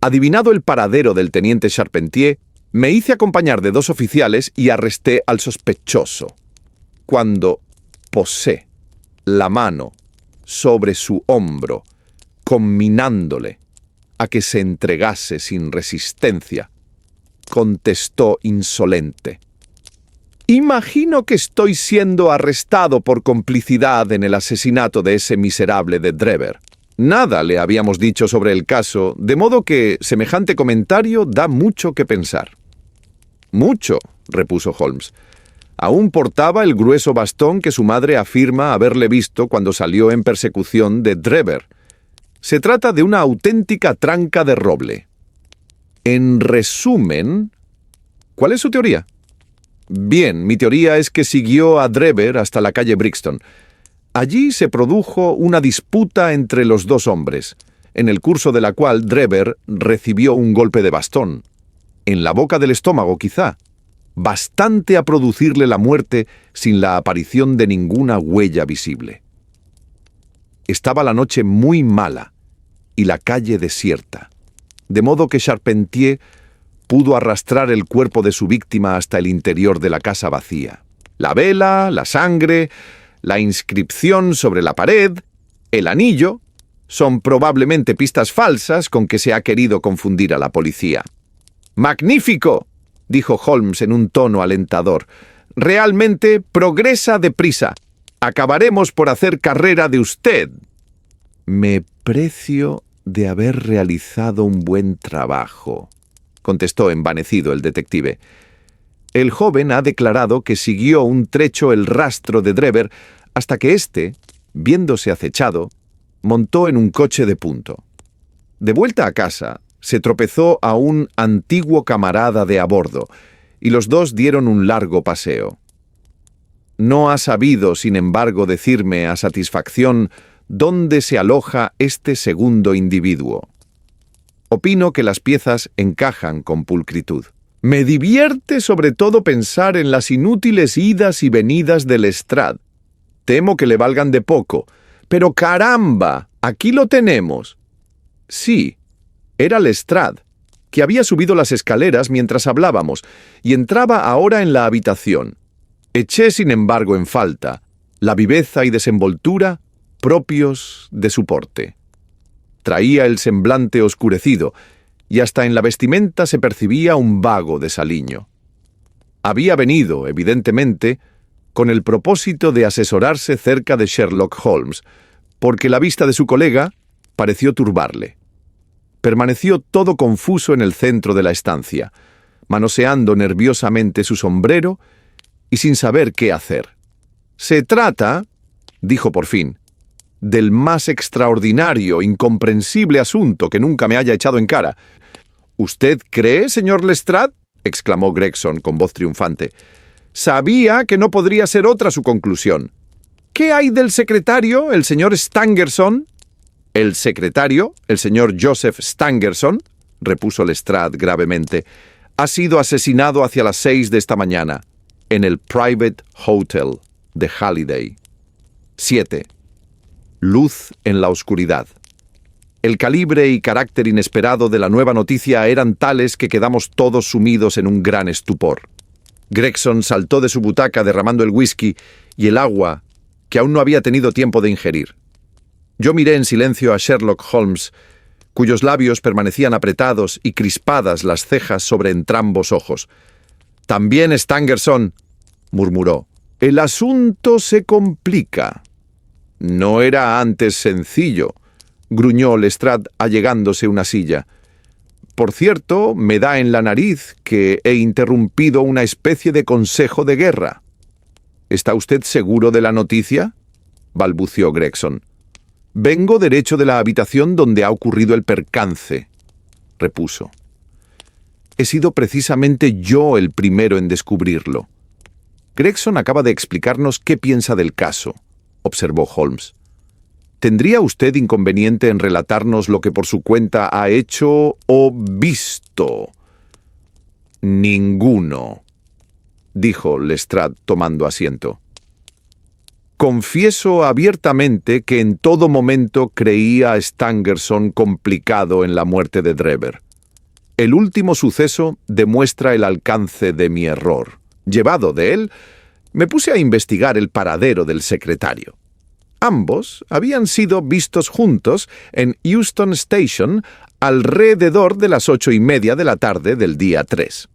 Adivinado el paradero del teniente Charpentier, me hice acompañar de 2 oficiales y arresté al sospechoso. Cuando posé la mano sobre su hombro, conminándole a que se entregase sin resistencia, contestó insolente: «Imagino que estoy siendo arrestado por complicidad en el asesinato de ese miserable de Drever». Nada le habíamos dicho sobre el caso, de modo que semejante comentario da mucho que pensar. «Mucho», repuso Holmes. Aún portaba el grueso bastón que su madre afirma haberle visto cuando salió en persecución de Drever. Se trata de una auténtica tranca de roble. En resumen, ¿cuál es su teoría? Bien, mi teoría es que siguió a Drever hasta la calle Brixton. Allí se produjo una disputa entre los 2 hombres, en el curso de la cual Drever recibió un golpe de bastón. En la boca del estómago, quizá. Bastante a producirle la muerte sin la aparición de ninguna huella visible. Estaba la noche muy mala y la calle desierta, de modo que Charpentier pudo arrastrar el cuerpo de su víctima hasta el interior de la casa vacía. La vela, la sangre, la inscripción sobre la pared, el anillo, son probablemente pistas falsas con que se ha querido confundir a la policía. «¡Magnífico!», dijo Holmes en un tono alentador. «Realmente progresa deprisa. Acabaremos por hacer carrera de usted». «Me precio de haber realizado un buen trabajo», contestó envanecido el detective. El joven ha declarado que siguió un trecho el rastro de Drever hasta que éste, viéndose acechado, montó en un coche de punto. De vuelta a casa, se tropezó a un antiguo camarada de a bordo, y los 2 dieron un largo paseo. No ha sabido, sin embargo, decirme a satisfacción dónde se aloja este segundo individuo. Opino que las piezas encajan con pulcritud. Me divierte sobre todo pensar en las inútiles idas y venidas de Lestrade. Temo que le valgan de poco, pero ¡caramba! Aquí lo tenemos. Sí, era Lestrade, que había subido las escaleras mientras hablábamos y entraba ahora en la habitación. Eché, sin embargo, en falta la viveza y desenvoltura propios de su porte. Traía el semblante oscurecido, y hasta en la vestimenta se percibía un vago desaliño. Había venido, evidentemente, con el propósito de asesorarse cerca de Sherlock Holmes, porque la vista de su colega pareció turbarle. Permaneció todo confuso en el centro de la estancia, manoseando nerviosamente su sombrero y sin saber qué hacer. «Se trata», dijo por fin, «del más extraordinario, incomprensible asunto que nunca me haya echado en cara». «¿Usted cree, señor Lestrade?», exclamó Gregson con voz triunfante. «Sabía que no podría ser otra su conclusión. ¿Qué hay del secretario, el señor Stangerson?» «El secretario, el señor Joseph Stangerson», repuso Lestrade gravemente, ha sido asesinado hacia las 6 de esta mañana, en el Private Hotel de Halliday. 7. Luz en la oscuridad. El calibre y carácter inesperado de la nueva noticia eran tales que quedamos todos sumidos en un gran estupor. Gregson saltó de su butaca derramando el whisky y el agua que aún no había tenido tiempo de ingerir. Yo miré en silencio a Sherlock Holmes, cuyos labios permanecían apretados y crispadas las cejas sobre entrambos ojos. «También Stangerson», murmuró. «El asunto se complica». «No era antes sencillo», gruñó Lestrade allegándose una silla. «Por cierto, me da en la nariz que he interrumpido una especie de consejo de guerra». «¿Está usted seguro de la noticia?», balbució Gregson. «Vengo derecho de la habitación donde ha ocurrido el percance», repuso. «He sido precisamente yo el primero en descubrirlo». «Gregson acaba de explicarnos qué piensa del caso», observó Holmes. ¿Tendría usted inconveniente en relatarnos lo que por su cuenta ha hecho o visto?» «Ninguno», dijo Lestrade tomando asiento. «Confieso abiertamente que en todo momento creía a Stangerson complicado en la muerte de Drever. El último suceso demuestra el alcance de mi error. Llevado de él, me puse a investigar el paradero del secretario. Ambos habían sido vistos juntos en Euston Station alrededor de las 8:30 de la tarde del día 3.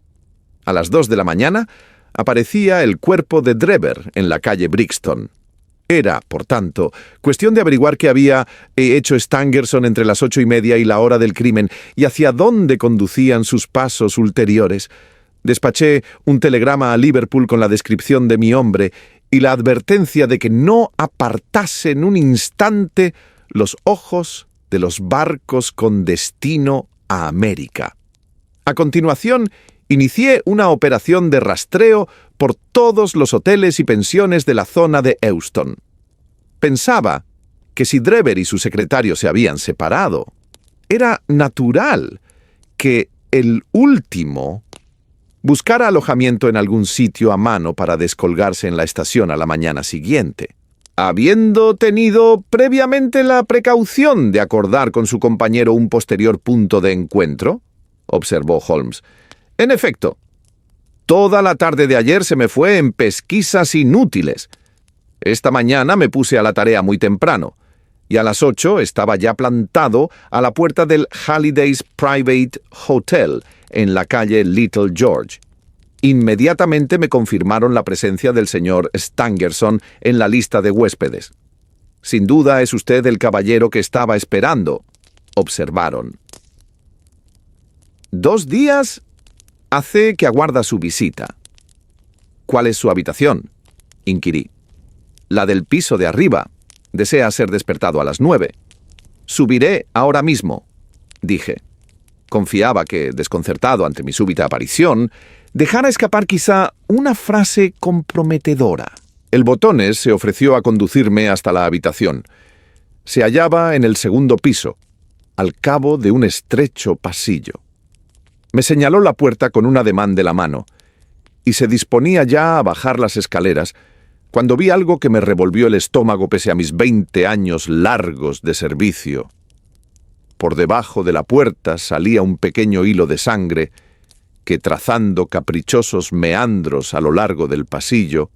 A las 2 de la mañana aparecía el cuerpo de Drever en la calle Brixton. Era, por tanto, cuestión de averiguar qué había hecho Stangerson entre las 8:30 y la hora del crimen y hacia dónde conducían sus pasos ulteriores. Despaché un telegrama a Liverpool con la descripción de mi hombre y la advertencia de que no apartasen un instante los ojos de los barcos con destino a América. A continuación, inicié una operación de rastreo por todos los hoteles y pensiones de la zona de Euston. Pensaba que si Drever y su secretario se habían separado, era natural que el último buscara alojamiento en algún sitio a mano para descolgarse en la estación a la mañana siguiente. Habiendo tenido previamente la precaución de acordar con su compañero un posterior punto de encuentro, observó Holmes. En efecto, toda la tarde de ayer se me fue en pesquisas inútiles. Esta mañana me puse a la tarea muy temprano, y a las 8 estaba ya plantado a la puerta del Halliday's Private Hotel, en la calle Little George. Inmediatamente me confirmaron la presencia del señor Stangerson en la lista de huéspedes. «Sin duda es usted el caballero que estaba esperando», observaron. «2 días hace que aguarda su visita». «¿Cuál es su habitación?», inquirí. «La del piso de arriba. Desea ser despertado a las 9. «Subiré ahora mismo», dije. Confiaba que, desconcertado ante mi súbita aparición, dejara escapar quizá una frase comprometedora. El Botones se ofreció a conducirme hasta la habitación. Se hallaba en el segundo piso, al cabo de un estrecho pasillo. Me señaló la puerta con un ademán de la mano, y se disponía ya a bajar las escaleras, cuando vi algo que me revolvió el estómago pese a mis 20 años largos de servicio. Por debajo de la puerta salía un pequeño hilo de sangre que, trazando caprichosos meandros a lo largo del pasillo,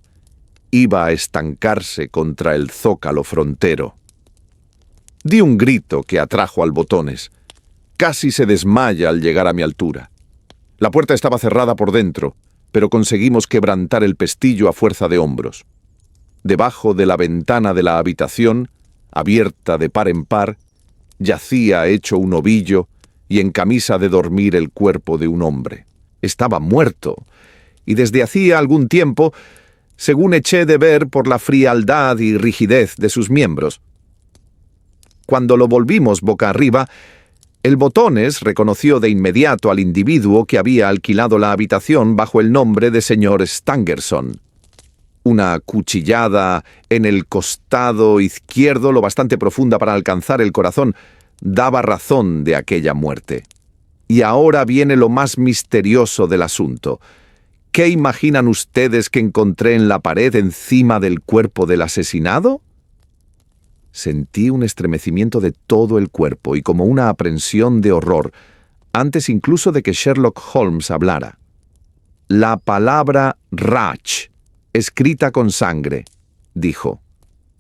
iba a estancarse contra el zócalo frontero. Di un grito que atrajo al Botones. Casi se desmaya al llegar a mi altura. La puerta estaba cerrada por dentro, pero conseguimos quebrantar el pestillo a fuerza de hombros. Debajo de la ventana de la habitación, abierta de par en par, yacía hecho un ovillo y en camisa de dormir el cuerpo de un hombre. Estaba muerto, y desde hacía algún tiempo, según eché de ver por la frialdad y rigidez de sus miembros. Cuando lo volvimos boca arriba, el Botones reconoció de inmediato al individuo que había alquilado la habitación bajo el nombre de señor Stangerson. Una cuchillada en el costado izquierdo, lo bastante profunda para alcanzar el corazón, daba razón de aquella muerte. Y ahora viene lo más misterioso del asunto. ¿Qué imaginan ustedes que encontré en la pared encima del cuerpo del asesinado? Sentí un estremecimiento de todo el cuerpo y como una aprensión de horror, antes incluso de que Sherlock Holmes hablara. La palabra Raj, escrita con sangre, dijo.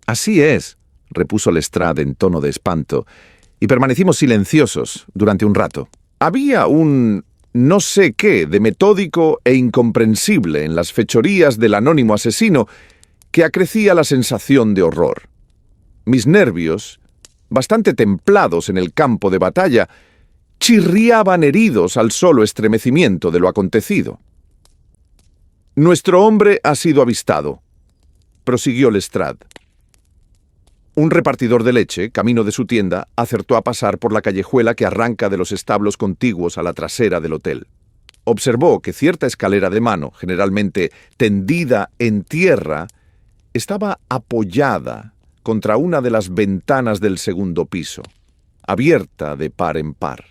Así es, repuso Lestrade en tono de espanto, y permanecimos silenciosos durante un rato. Había un no sé qué de metódico e incomprensible en las fechorías del anónimo asesino que acrecía la sensación de horror. Mis nervios, bastante templados en el campo de batalla, chirriaban heridos al solo estremecimiento de lo acontecido. «Nuestro hombre ha sido avistado», prosiguió Lestrade. Un repartidor de leche, camino de su tienda, acertó a pasar por la callejuela que arranca de los establos contiguos a la trasera del hotel. Observó que cierta escalera de mano, generalmente tendida en tierra, estaba apoyada contra una de las ventanas del segundo piso, abierta de par en par.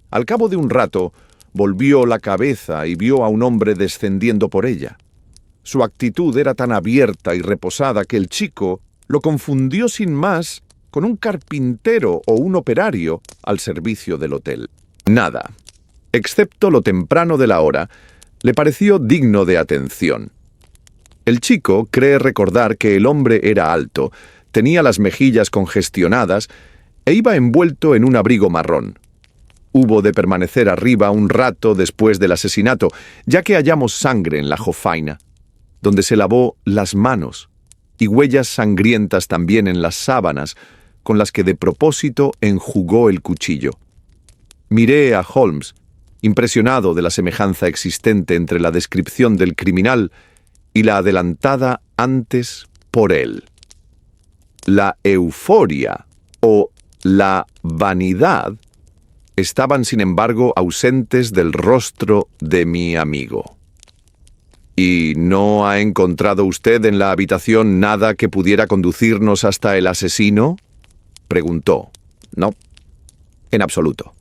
Al cabo de un rato, volvió la cabeza y vio a un hombre descendiendo por ella. Su actitud era tan abierta y reposada que el chico lo confundió sin más con un carpintero o un operario al servicio del hotel. Nada, excepto lo temprano de la hora, le pareció digno de atención. El chico cree recordar que el hombre era alto, tenía las mejillas congestionadas e iba envuelto en un abrigo marrón. Hubo de permanecer arriba un rato después del asesinato, ya que hallamos sangre en la jofaina, donde se lavó las manos, y huellas sangrientas también en las sábanas, con las que de propósito enjugó el cuchillo. Miré a Holmes, impresionado de la semejanza existente entre la descripción del criminal y la adelantada antes por él. La euforia o la vanidad estaban, sin embargo, ausentes del rostro de mi amigo. ¿Y no ha encontrado usted en la habitación nada que pudiera conducirnos hasta el asesino?, preguntó. No, en absoluto.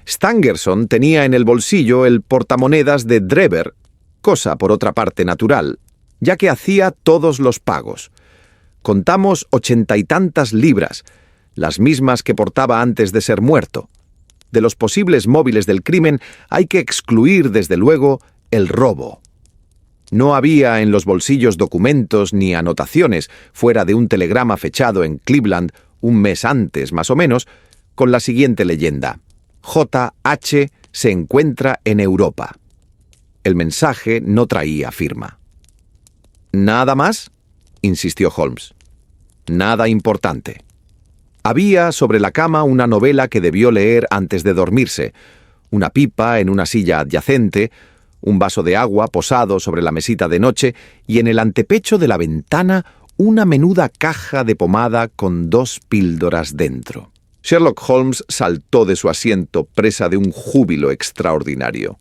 Stangerson tenía en el bolsillo el portamonedas de Drever, cosa por otra parte natural, ya que hacía todos los pagos. Contamos 80 y tantas libras, las mismas que portaba antes de ser muerto. De los posibles móviles del crimen hay que excluir, desde luego, el robo. No había en los bolsillos documentos ni anotaciones, fuera de un telegrama fechado en Cleveland un mes antes, más o menos, con la siguiente leyenda: J.H. se encuentra en Europa. El mensaje no traía firma. ¿Nada más?, insistió Holmes. Nada importante. Había sobre la cama una novela que debió leer antes de dormirse, una pipa en una silla adyacente, un vaso de agua posado sobre la mesita de noche y en el antepecho de la ventana una menuda caja de pomada con 2 píldoras dentro. Sherlock Holmes saltó de su asiento, presa de un júbilo extraordinario.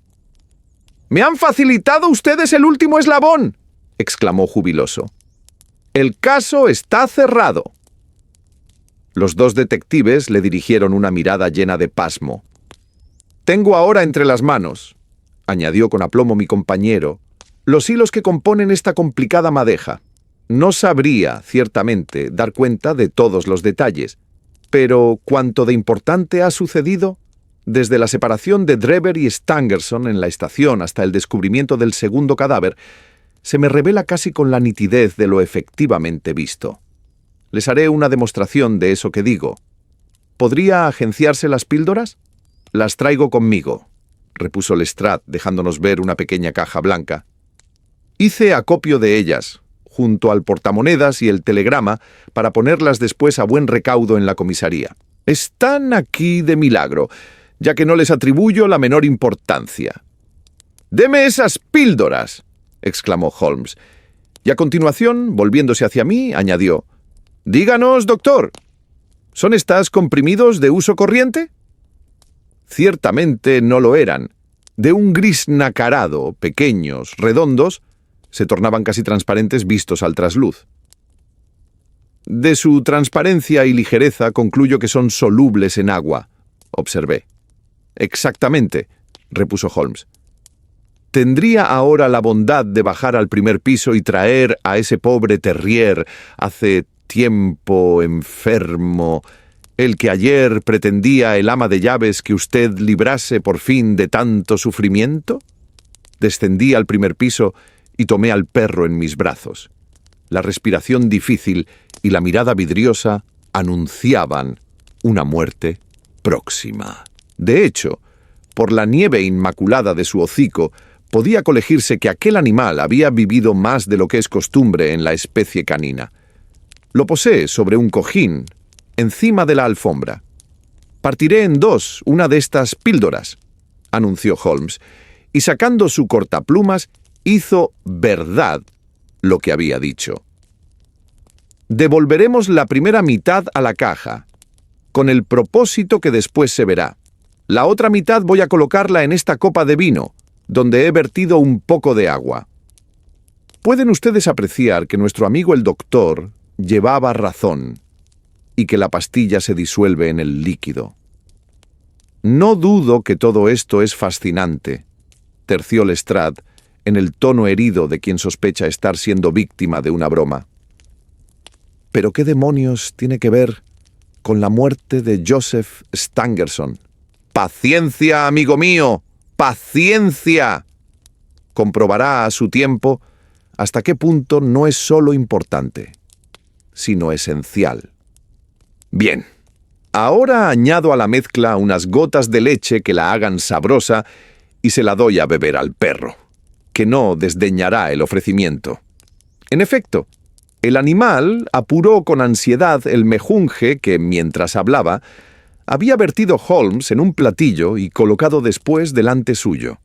«¡Me han facilitado ustedes el último eslabón!», exclamó jubiloso. «El caso está cerrado». Los 2 detectives le dirigieron una mirada llena de pasmo. «Tengo ahora entre las manos», añadió con aplomo mi compañero, «los hilos que componen esta complicada madeja. No sabría, ciertamente, dar cuenta de todos los detalles, pero cuánto de importante ha sucedido, desde la separación de Drever y Stangerson en la estación hasta el descubrimiento del segundo cadáver, se me revela casi con la nitidez de lo efectivamente visto. Les haré una demostración de eso que digo. ¿Podría agenciarse las píldoras? Las traigo conmigo», repuso Lestrade, dejándonos ver una pequeña caja blanca. Hice acopio de ellas, junto al portamonedas y el telegrama, para ponerlas después a buen recaudo en la comisaría. Están aquí de milagro, ya que no les atribuyo la menor importancia. «¡Deme esas píldoras!», exclamó Holmes, y a continuación, volviéndose hacia mí, añadió: «Díganos, doctor, ¿son estas comprimidos de uso corriente?». Ciertamente no lo eran. De un gris nacarado, pequeños, redondos, se tornaban casi transparentes vistos al trasluz. «De su transparencia y ligereza concluyo que son solubles en agua», observé. Exactamente, repuso Holmes. ¿Tendría ahora la bondad de bajar al primer piso y traer a ese pobre terrier hace tiempo enfermo, el que ayer pretendía el ama de llaves que usted librase por fin de tanto sufrimiento? Descendí al primer piso y tomé al perro en mis brazos. La respiración difícil y la mirada vidriosa anunciaban una muerte próxima. De hecho, por la nieve inmaculada de su hocico, podía colegirse que aquel animal había vivido más de lo que es costumbre en la especie canina. Lo posee sobre un cojín, encima de la alfombra. «Partiré en dos una de estas píldoras», anunció Holmes, y sacando su cortaplumas, hizo verdad lo que había dicho. «Devolveremos la primera mitad a la caja, con el propósito que después se verá. La otra mitad voy a colocarla en esta copa de vino, donde he vertido un poco de agua». Pueden ustedes apreciar que nuestro amigo el doctor llevaba razón y que la pastilla se disuelve en el líquido. «No dudo que todo esto es fascinante», terció Lestrade en el tono herido de quien sospecha estar siendo víctima de una broma. «¿Pero qué demonios tiene que ver con la muerte de Joseph Stangerson?» «Paciencia, amigo mío, paciencia. Comprobará a su tiempo hasta qué punto no es solo importante, sino esencial. Bien, ahora añado a la mezcla unas gotas de leche que la hagan sabrosa y se la doy a beber al perro, que no desdeñará el ofrecimiento». En efecto, el animal apuró con ansiedad el mejunje que, mientras hablaba, había vertido Holmes en un platillo y colocado después delante suyo.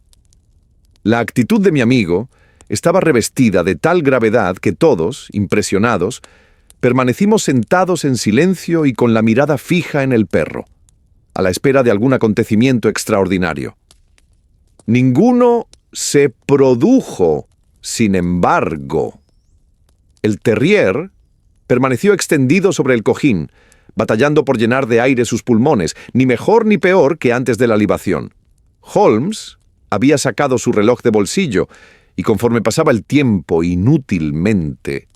La actitud de mi amigo estaba revestida de tal gravedad que todos, impresionados, permanecimos sentados en silencio y con la mirada fija en el perro, a la espera de algún acontecimiento extraordinario. Ninguno se produjo, sin embargo. El terrier permaneció extendido sobre el cojín, batallando por llenar de aire sus pulmones, ni mejor ni peor que antes de la libación. Holmes había sacado su reloj de bolsillo, y conforme pasaba el tiempo inútilmente,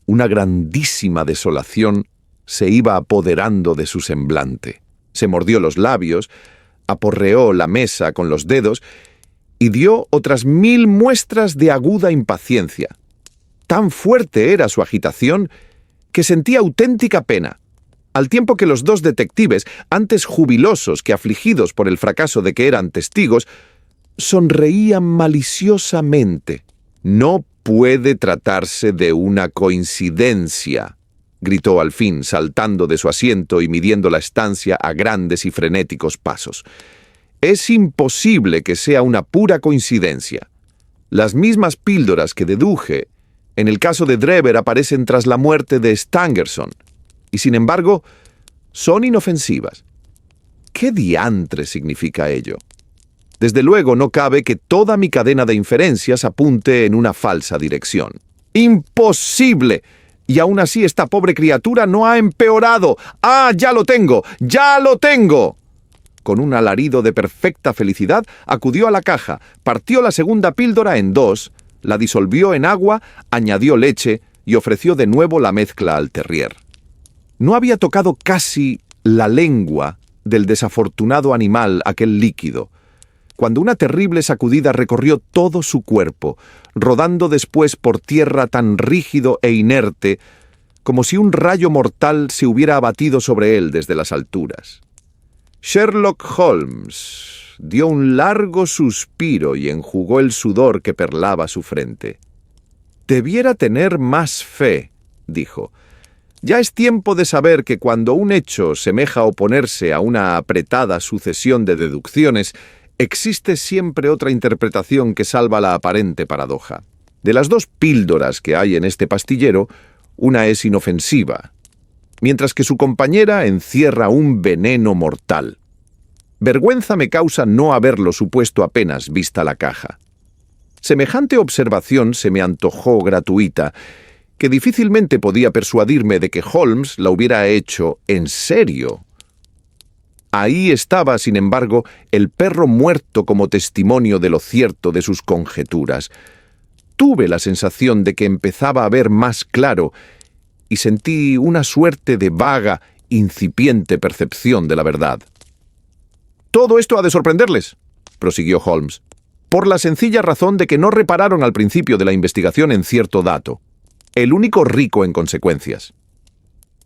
una grandísima desolación se iba apoderando de su semblante. Se mordió los labios, aporreó la mesa con los dedos y dio otras 1000 muestras de aguda impaciencia. Tan fuerte era su agitación que sentía auténtica pena, al tiempo que los dos detectives, antes jubilosos que afligidos por el fracaso de que eran testigos, sonreían maliciosamente. «No puede tratarse de una coincidencia», gritó al fin, saltando de su asiento y midiendo la estancia a grandes y frenéticos pasos. «Es imposible que sea una pura coincidencia. Las mismas píldoras que deduje en el caso de Drever aparecen tras la muerte de Stangerson, y sin embargo son inofensivas. ¿Qué diantre significa ello? Desde luego no cabe que toda mi cadena de inferencias apunte en una falsa dirección. ¡Imposible! Y aún así esta pobre criatura no ha empeorado. ¡Ah, ya lo tengo! ¡Ya lo tengo! Con un alarido de perfecta felicidad, acudió a la caja, partió la segunda píldora en 2, la disolvió en agua, añadió leche y ofreció de nuevo la mezcla al terrier. No había tocado casi la lengua del desafortunado animal aquel líquido, cuando una terrible sacudida recorrió todo su cuerpo, rodando después por tierra tan rígido e inerte como si un rayo mortal se hubiera abatido sobre él desde las alturas. Sherlock Holmes dio un largo suspiro y enjugó el sudor que perlaba su frente. «Debiera tener más fe», dijo. «Ya es tiempo de saber que cuando un hecho semeja oponerse a una apretada sucesión de deducciones, existe siempre otra interpretación que salva la aparente paradoja. De las 2 píldoras que hay en este pastillero, una es inofensiva, mientras que su compañera encierra un veneno mortal. Vergüenza me causa no haberlo supuesto apenas vista la caja. Semejante observación se me antojó gratuita, que difícilmente podía persuadirme de que Holmes la hubiera hecho en serio. Ahí estaba, sin embargo, el perro muerto como testimonio de lo cierto de sus conjeturas. Tuve la sensación de que empezaba a ver más claro y sentí una suerte de vaga, incipiente percepción de la verdad. «Todo esto ha de sorprenderles», prosiguió Holmes, «por la sencilla razón de que no repararon al principio de la investigación en cierto dato, el único rico en consecuencias.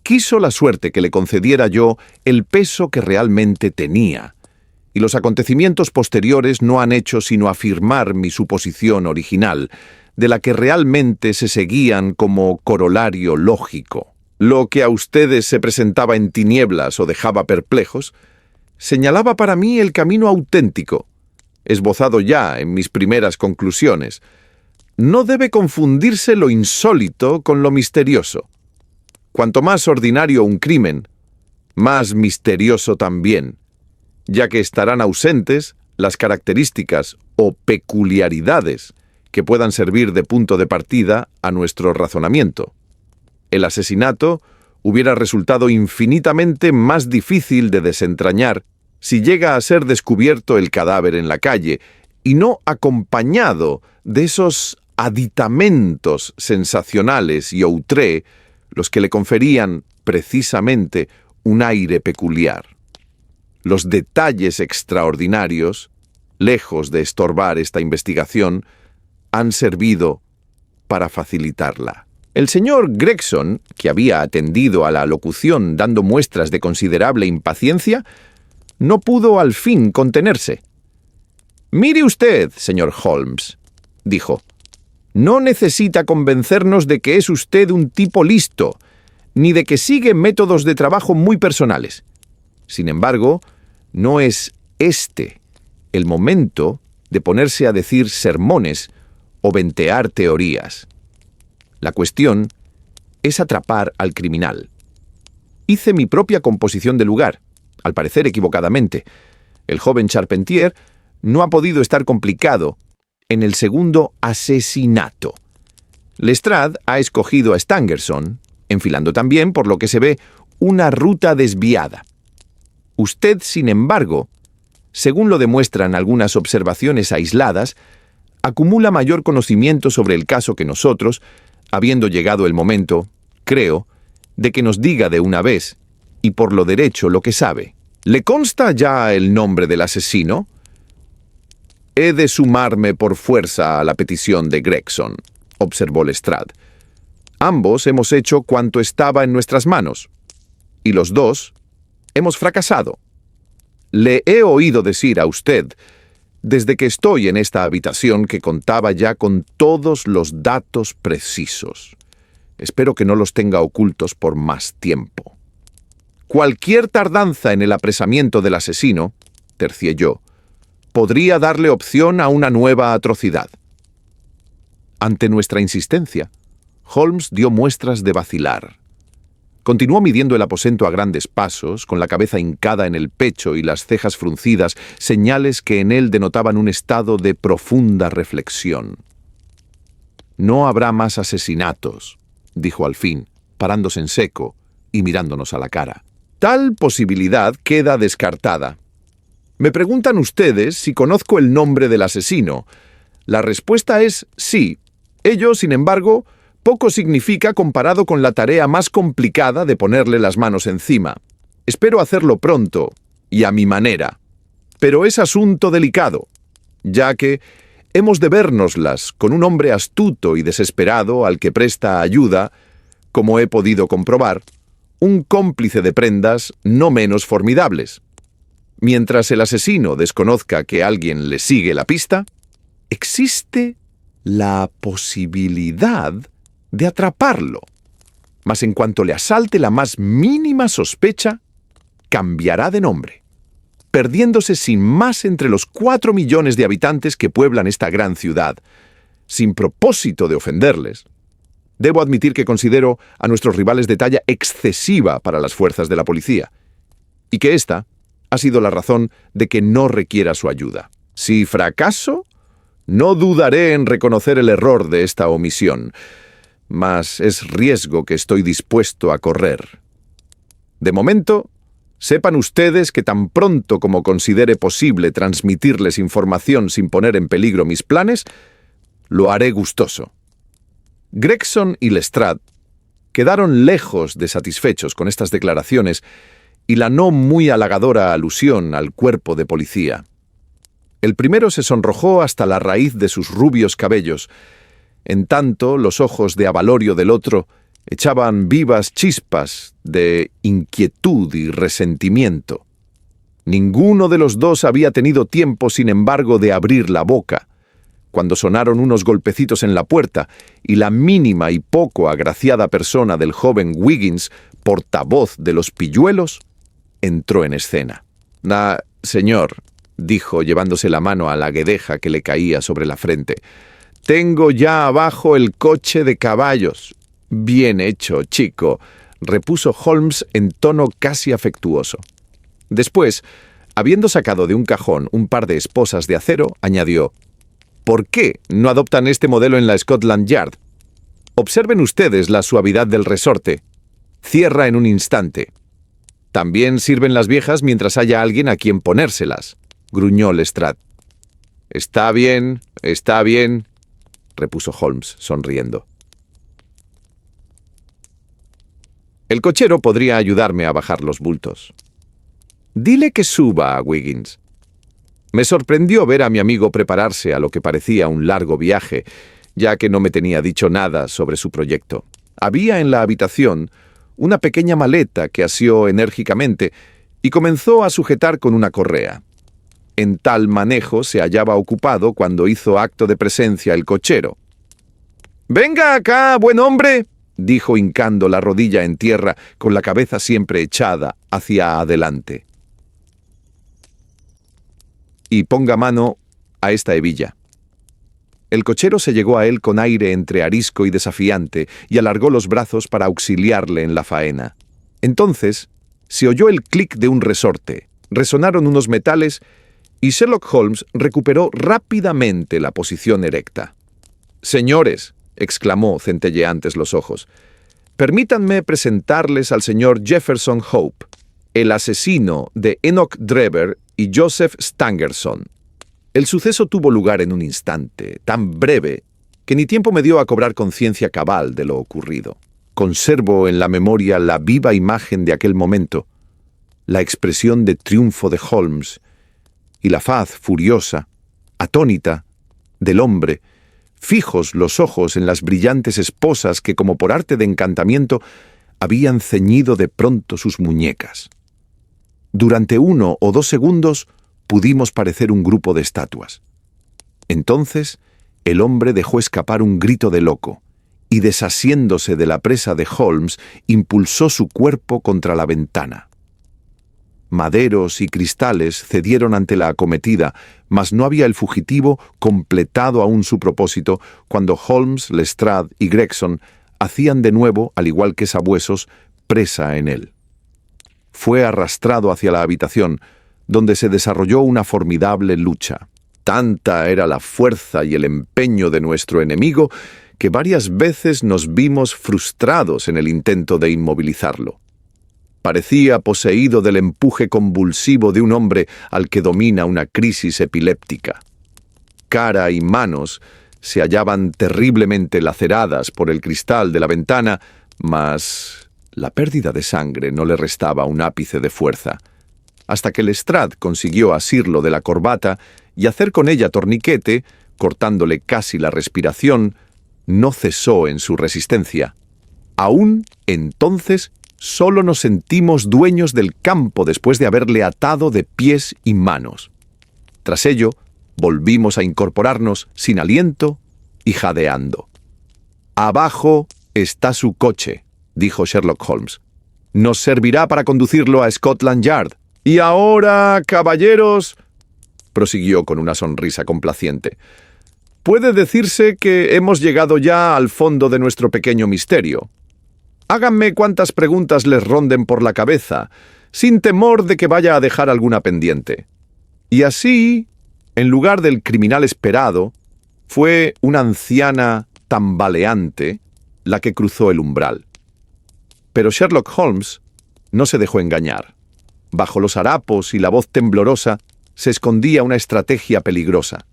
Quiso la suerte que le concediera yo el peso que realmente tenía, y los acontecimientos posteriores no han hecho sino afirmar mi suposición original, de la que realmente se seguían como corolario lógico. Lo que a ustedes se presentaba en tinieblas o dejaba perplejos, señalaba para mí el camino auténtico, esbozado ya en mis primeras conclusiones. No debe confundirse lo insólito con lo misterioso. Cuanto más ordinario un crimen, más misterioso también, ya que estarán ausentes las características o peculiaridades que puedan servir de punto de partida a nuestro razonamiento. El asesinato hubiera resultado infinitamente más difícil de desentrañar si llega a ser descubierto el cadáver en la calle y no acompañado de esos aditamentos sensacionales y outré, los que le conferían, precisamente, un aire peculiar. Los detalles extraordinarios, lejos de estorbar esta investigación, han servido para facilitarla. El señor Gregson, que había atendido a la locución dando muestras de considerable impaciencia, no pudo al fin contenerse. «Mire usted, señor Holmes», dijo, «no necesita convencernos de que es usted un tipo listo, ni de que sigue métodos de trabajo muy personales. Sin embargo, no es este el momento de ponerse a decir sermones o ventear teorías. La cuestión es atrapar al criminal. Hice mi propia composición del lugar, al parecer equivocadamente. El joven Charpentier no ha podido estar complicado en el segundo asesinato. Lestrade ha escogido a Stangerson, enfilando también, por lo que se ve, una ruta desviada. Usted, sin embargo, según lo demuestran algunas observaciones aisladas, acumula mayor conocimiento sobre el caso que nosotros, habiendo llegado el momento, creo, de que nos diga de una vez, y por lo derecho, lo que sabe. ¿Le consta ya el nombre del asesino? He de sumarme por fuerza a la petición de Gregson, observó Lestrade. Ambos hemos hecho cuanto estaba en nuestras manos, y los dos hemos fracasado. Le he oído decir a usted, desde que estoy en esta habitación, que contaba ya con todos los datos precisos. Espero que no los tenga ocultos por más tiempo. Cualquier tardanza en el apresamiento del asesino, tercié yo, podría darle opción a una nueva atrocidad. Ante nuestra insistencia, Holmes dio muestras de vacilar. Continuó midiendo el aposento a grandes pasos, con la cabeza hincada en el pecho y las cejas fruncidas, señales que en él denotaban un estado de profunda reflexión. «No habrá más asesinatos», dijo al fin, parándose en seco y mirándonos a la cara. «Tal posibilidad queda descartada. Me preguntan ustedes si conozco el nombre del asesino. La respuesta es sí. Ello, sin embargo, poco significa comparado con la tarea más complicada de ponerle las manos encima. Espero hacerlo pronto y a mi manera. Pero es asunto delicado, ya que hemos de vérnoslas con un hombre astuto y desesperado al que presta ayuda, como he podido comprobar, un cómplice de prendas no menos formidables. Mientras el asesino desconozca que alguien le sigue la pista, existe la posibilidad de atraparlo. Mas en cuanto le asalte la más mínima sospecha, cambiará de nombre, perdiéndose sin más entre los 4 millones de habitantes que pueblan esta gran ciudad. Sin propósito de ofenderles, debo admitir que considero a nuestros rivales de talla excesiva para las fuerzas de la policía, y que esta ha sido la razón de que no requiera su ayuda. Si fracaso, no dudaré en reconocer el error de esta omisión, mas es riesgo que estoy dispuesto a correr. De momento, Sepan ustedes que tan pronto como considere posible transmitirles información sin poner en peligro mis planes, lo haré gustoso». Gregson y Lestrade quedaron lejos de satisfechos con estas declaraciones y la no muy halagadora alusión al cuerpo de policía. El primero se sonrojó hasta la raíz de sus rubios cabellos. En tanto, los ojos de avalorio del otro echaban vivas chispas de inquietud y resentimiento. Ninguno de los dos había tenido tiempo, sin embargo, de abrir la boca, cuando sonaron unos golpecitos en la puerta y la mínima y poco agraciada persona del joven Wiggins, portavoz de los pilluelos, entró en escena. «Señor», dijo llevándose la mano a la guedeja que le caía sobre la frente, «tengo ya abajo el coche de caballos». «Bien hecho, chico», repuso Holmes en tono casi afectuoso. Después, habiendo sacado de un cajón un par de esposas de acero, añadió: «¿Por qué no adoptan este modelo en la Scotland Yard? Observen ustedes la suavidad del resorte. Cierra en un instante. También sirven las viejas mientras haya alguien a quien ponérselas», gruñó Lestrade. Está bien», repuso Holmes, sonriendo. «El cochero podría ayudarme a bajar los bultos». «Dile que suba, Wiggins». Me sorprendió ver a mi amigo prepararse a lo que parecía un largo viaje, ya que no me tenía dicho nada sobre su proyecto. Había en la habitación una pequeña maleta que asió enérgicamente y comenzó a sujetar con una correa. En tal manejo se hallaba ocupado cuando hizo acto de presencia el cochero. «Venga acá, buen hombre», dijo hincando la rodilla en tierra con la cabeza siempre echada hacia adelante. «Y ponga mano a esta hebilla». El cochero se llegó a él con aire entre arisco y desafiante y alargó los brazos para auxiliarle en la faena. Entonces se oyó el clic de un resorte, resonaron unos metales y Sherlock Holmes recuperó rápidamente la posición erecta. «Señores», exclamó centelleantes los ojos, «permítanme presentarles al señor Jefferson Hope, el asesino de Enoch Drebber y Joseph Stangerson». El suceso tuvo lugar en un instante, tan breve, que ni tiempo me dio a cobrar conciencia cabal de lo ocurrido. Conservo en la memoria la viva imagen de aquel momento, la expresión de triunfo de Holmes y la faz furiosa, atónita, del hombre, fijos los ojos en las brillantes esposas que, como por arte de encantamiento, habían ceñido de pronto sus muñecas. Durante 1 o 2 segundos pudimos parecer un grupo de estatuas. Entonces, el hombre dejó escapar un grito de loco y, desasiéndose de la presa de Holmes, impulsó su cuerpo contra la ventana. Maderos y cristales cedieron ante la acometida, mas no había el fugitivo completado aún su propósito cuando Holmes, Lestrade y Gregson hacían de nuevo, al igual que Sabuesos, presa en él. Fue arrastrado hacia la habitación, donde se desarrolló una formidable lucha. Tanta era la fuerza y el empeño de nuestro enemigo que varias veces nos vimos frustrados en el intento de inmovilizarlo. Parecía poseído del empuje convulsivo de un hombre al que domina una crisis epiléptica. Cara y manos se hallaban terriblemente laceradas por el cristal de la ventana, mas la pérdida de sangre no le restaba un ápice de fuerza, hasta que Lestrade consiguió asirlo de la corbata y hacer con ella torniquete, cortándole casi la respiración. No cesó en su resistencia. Aún entonces solo nos sentimos dueños del campo después de haberle atado de pies y manos. Tras ello, volvimos a incorporarnos sin aliento y jadeando. «Abajo está su coche», dijo Sherlock Holmes. «Nos servirá para conducirlo a Scotland Yard. Y ahora, caballeros», prosiguió con una sonrisa complaciente, «puede decirse que hemos llegado ya al fondo de nuestro pequeño misterio. Háganme cuantas preguntas les ronden por la cabeza, sin temor de que vaya a dejar alguna pendiente». Y así, en lugar del criminal esperado, fue una anciana tambaleante la que cruzó el umbral. Pero Sherlock Holmes no se dejó engañar. bajo los harapos y la voz temblorosa, se escondía una estrategia peligrosa.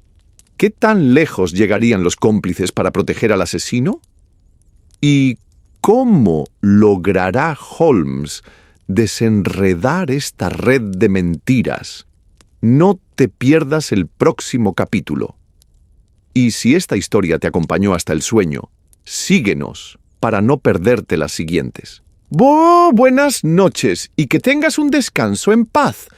¿Qué tan lejos llegarían los cómplices para proteger al asesino? ¿Y cómo logrará Holmes desenredar esta red de mentiras? No te pierdas el próximo capítulo. Y si esta historia te acompañó hasta el sueño, síguenos para no perderte las siguientes. Buenas noches y que tengas un descanso en paz.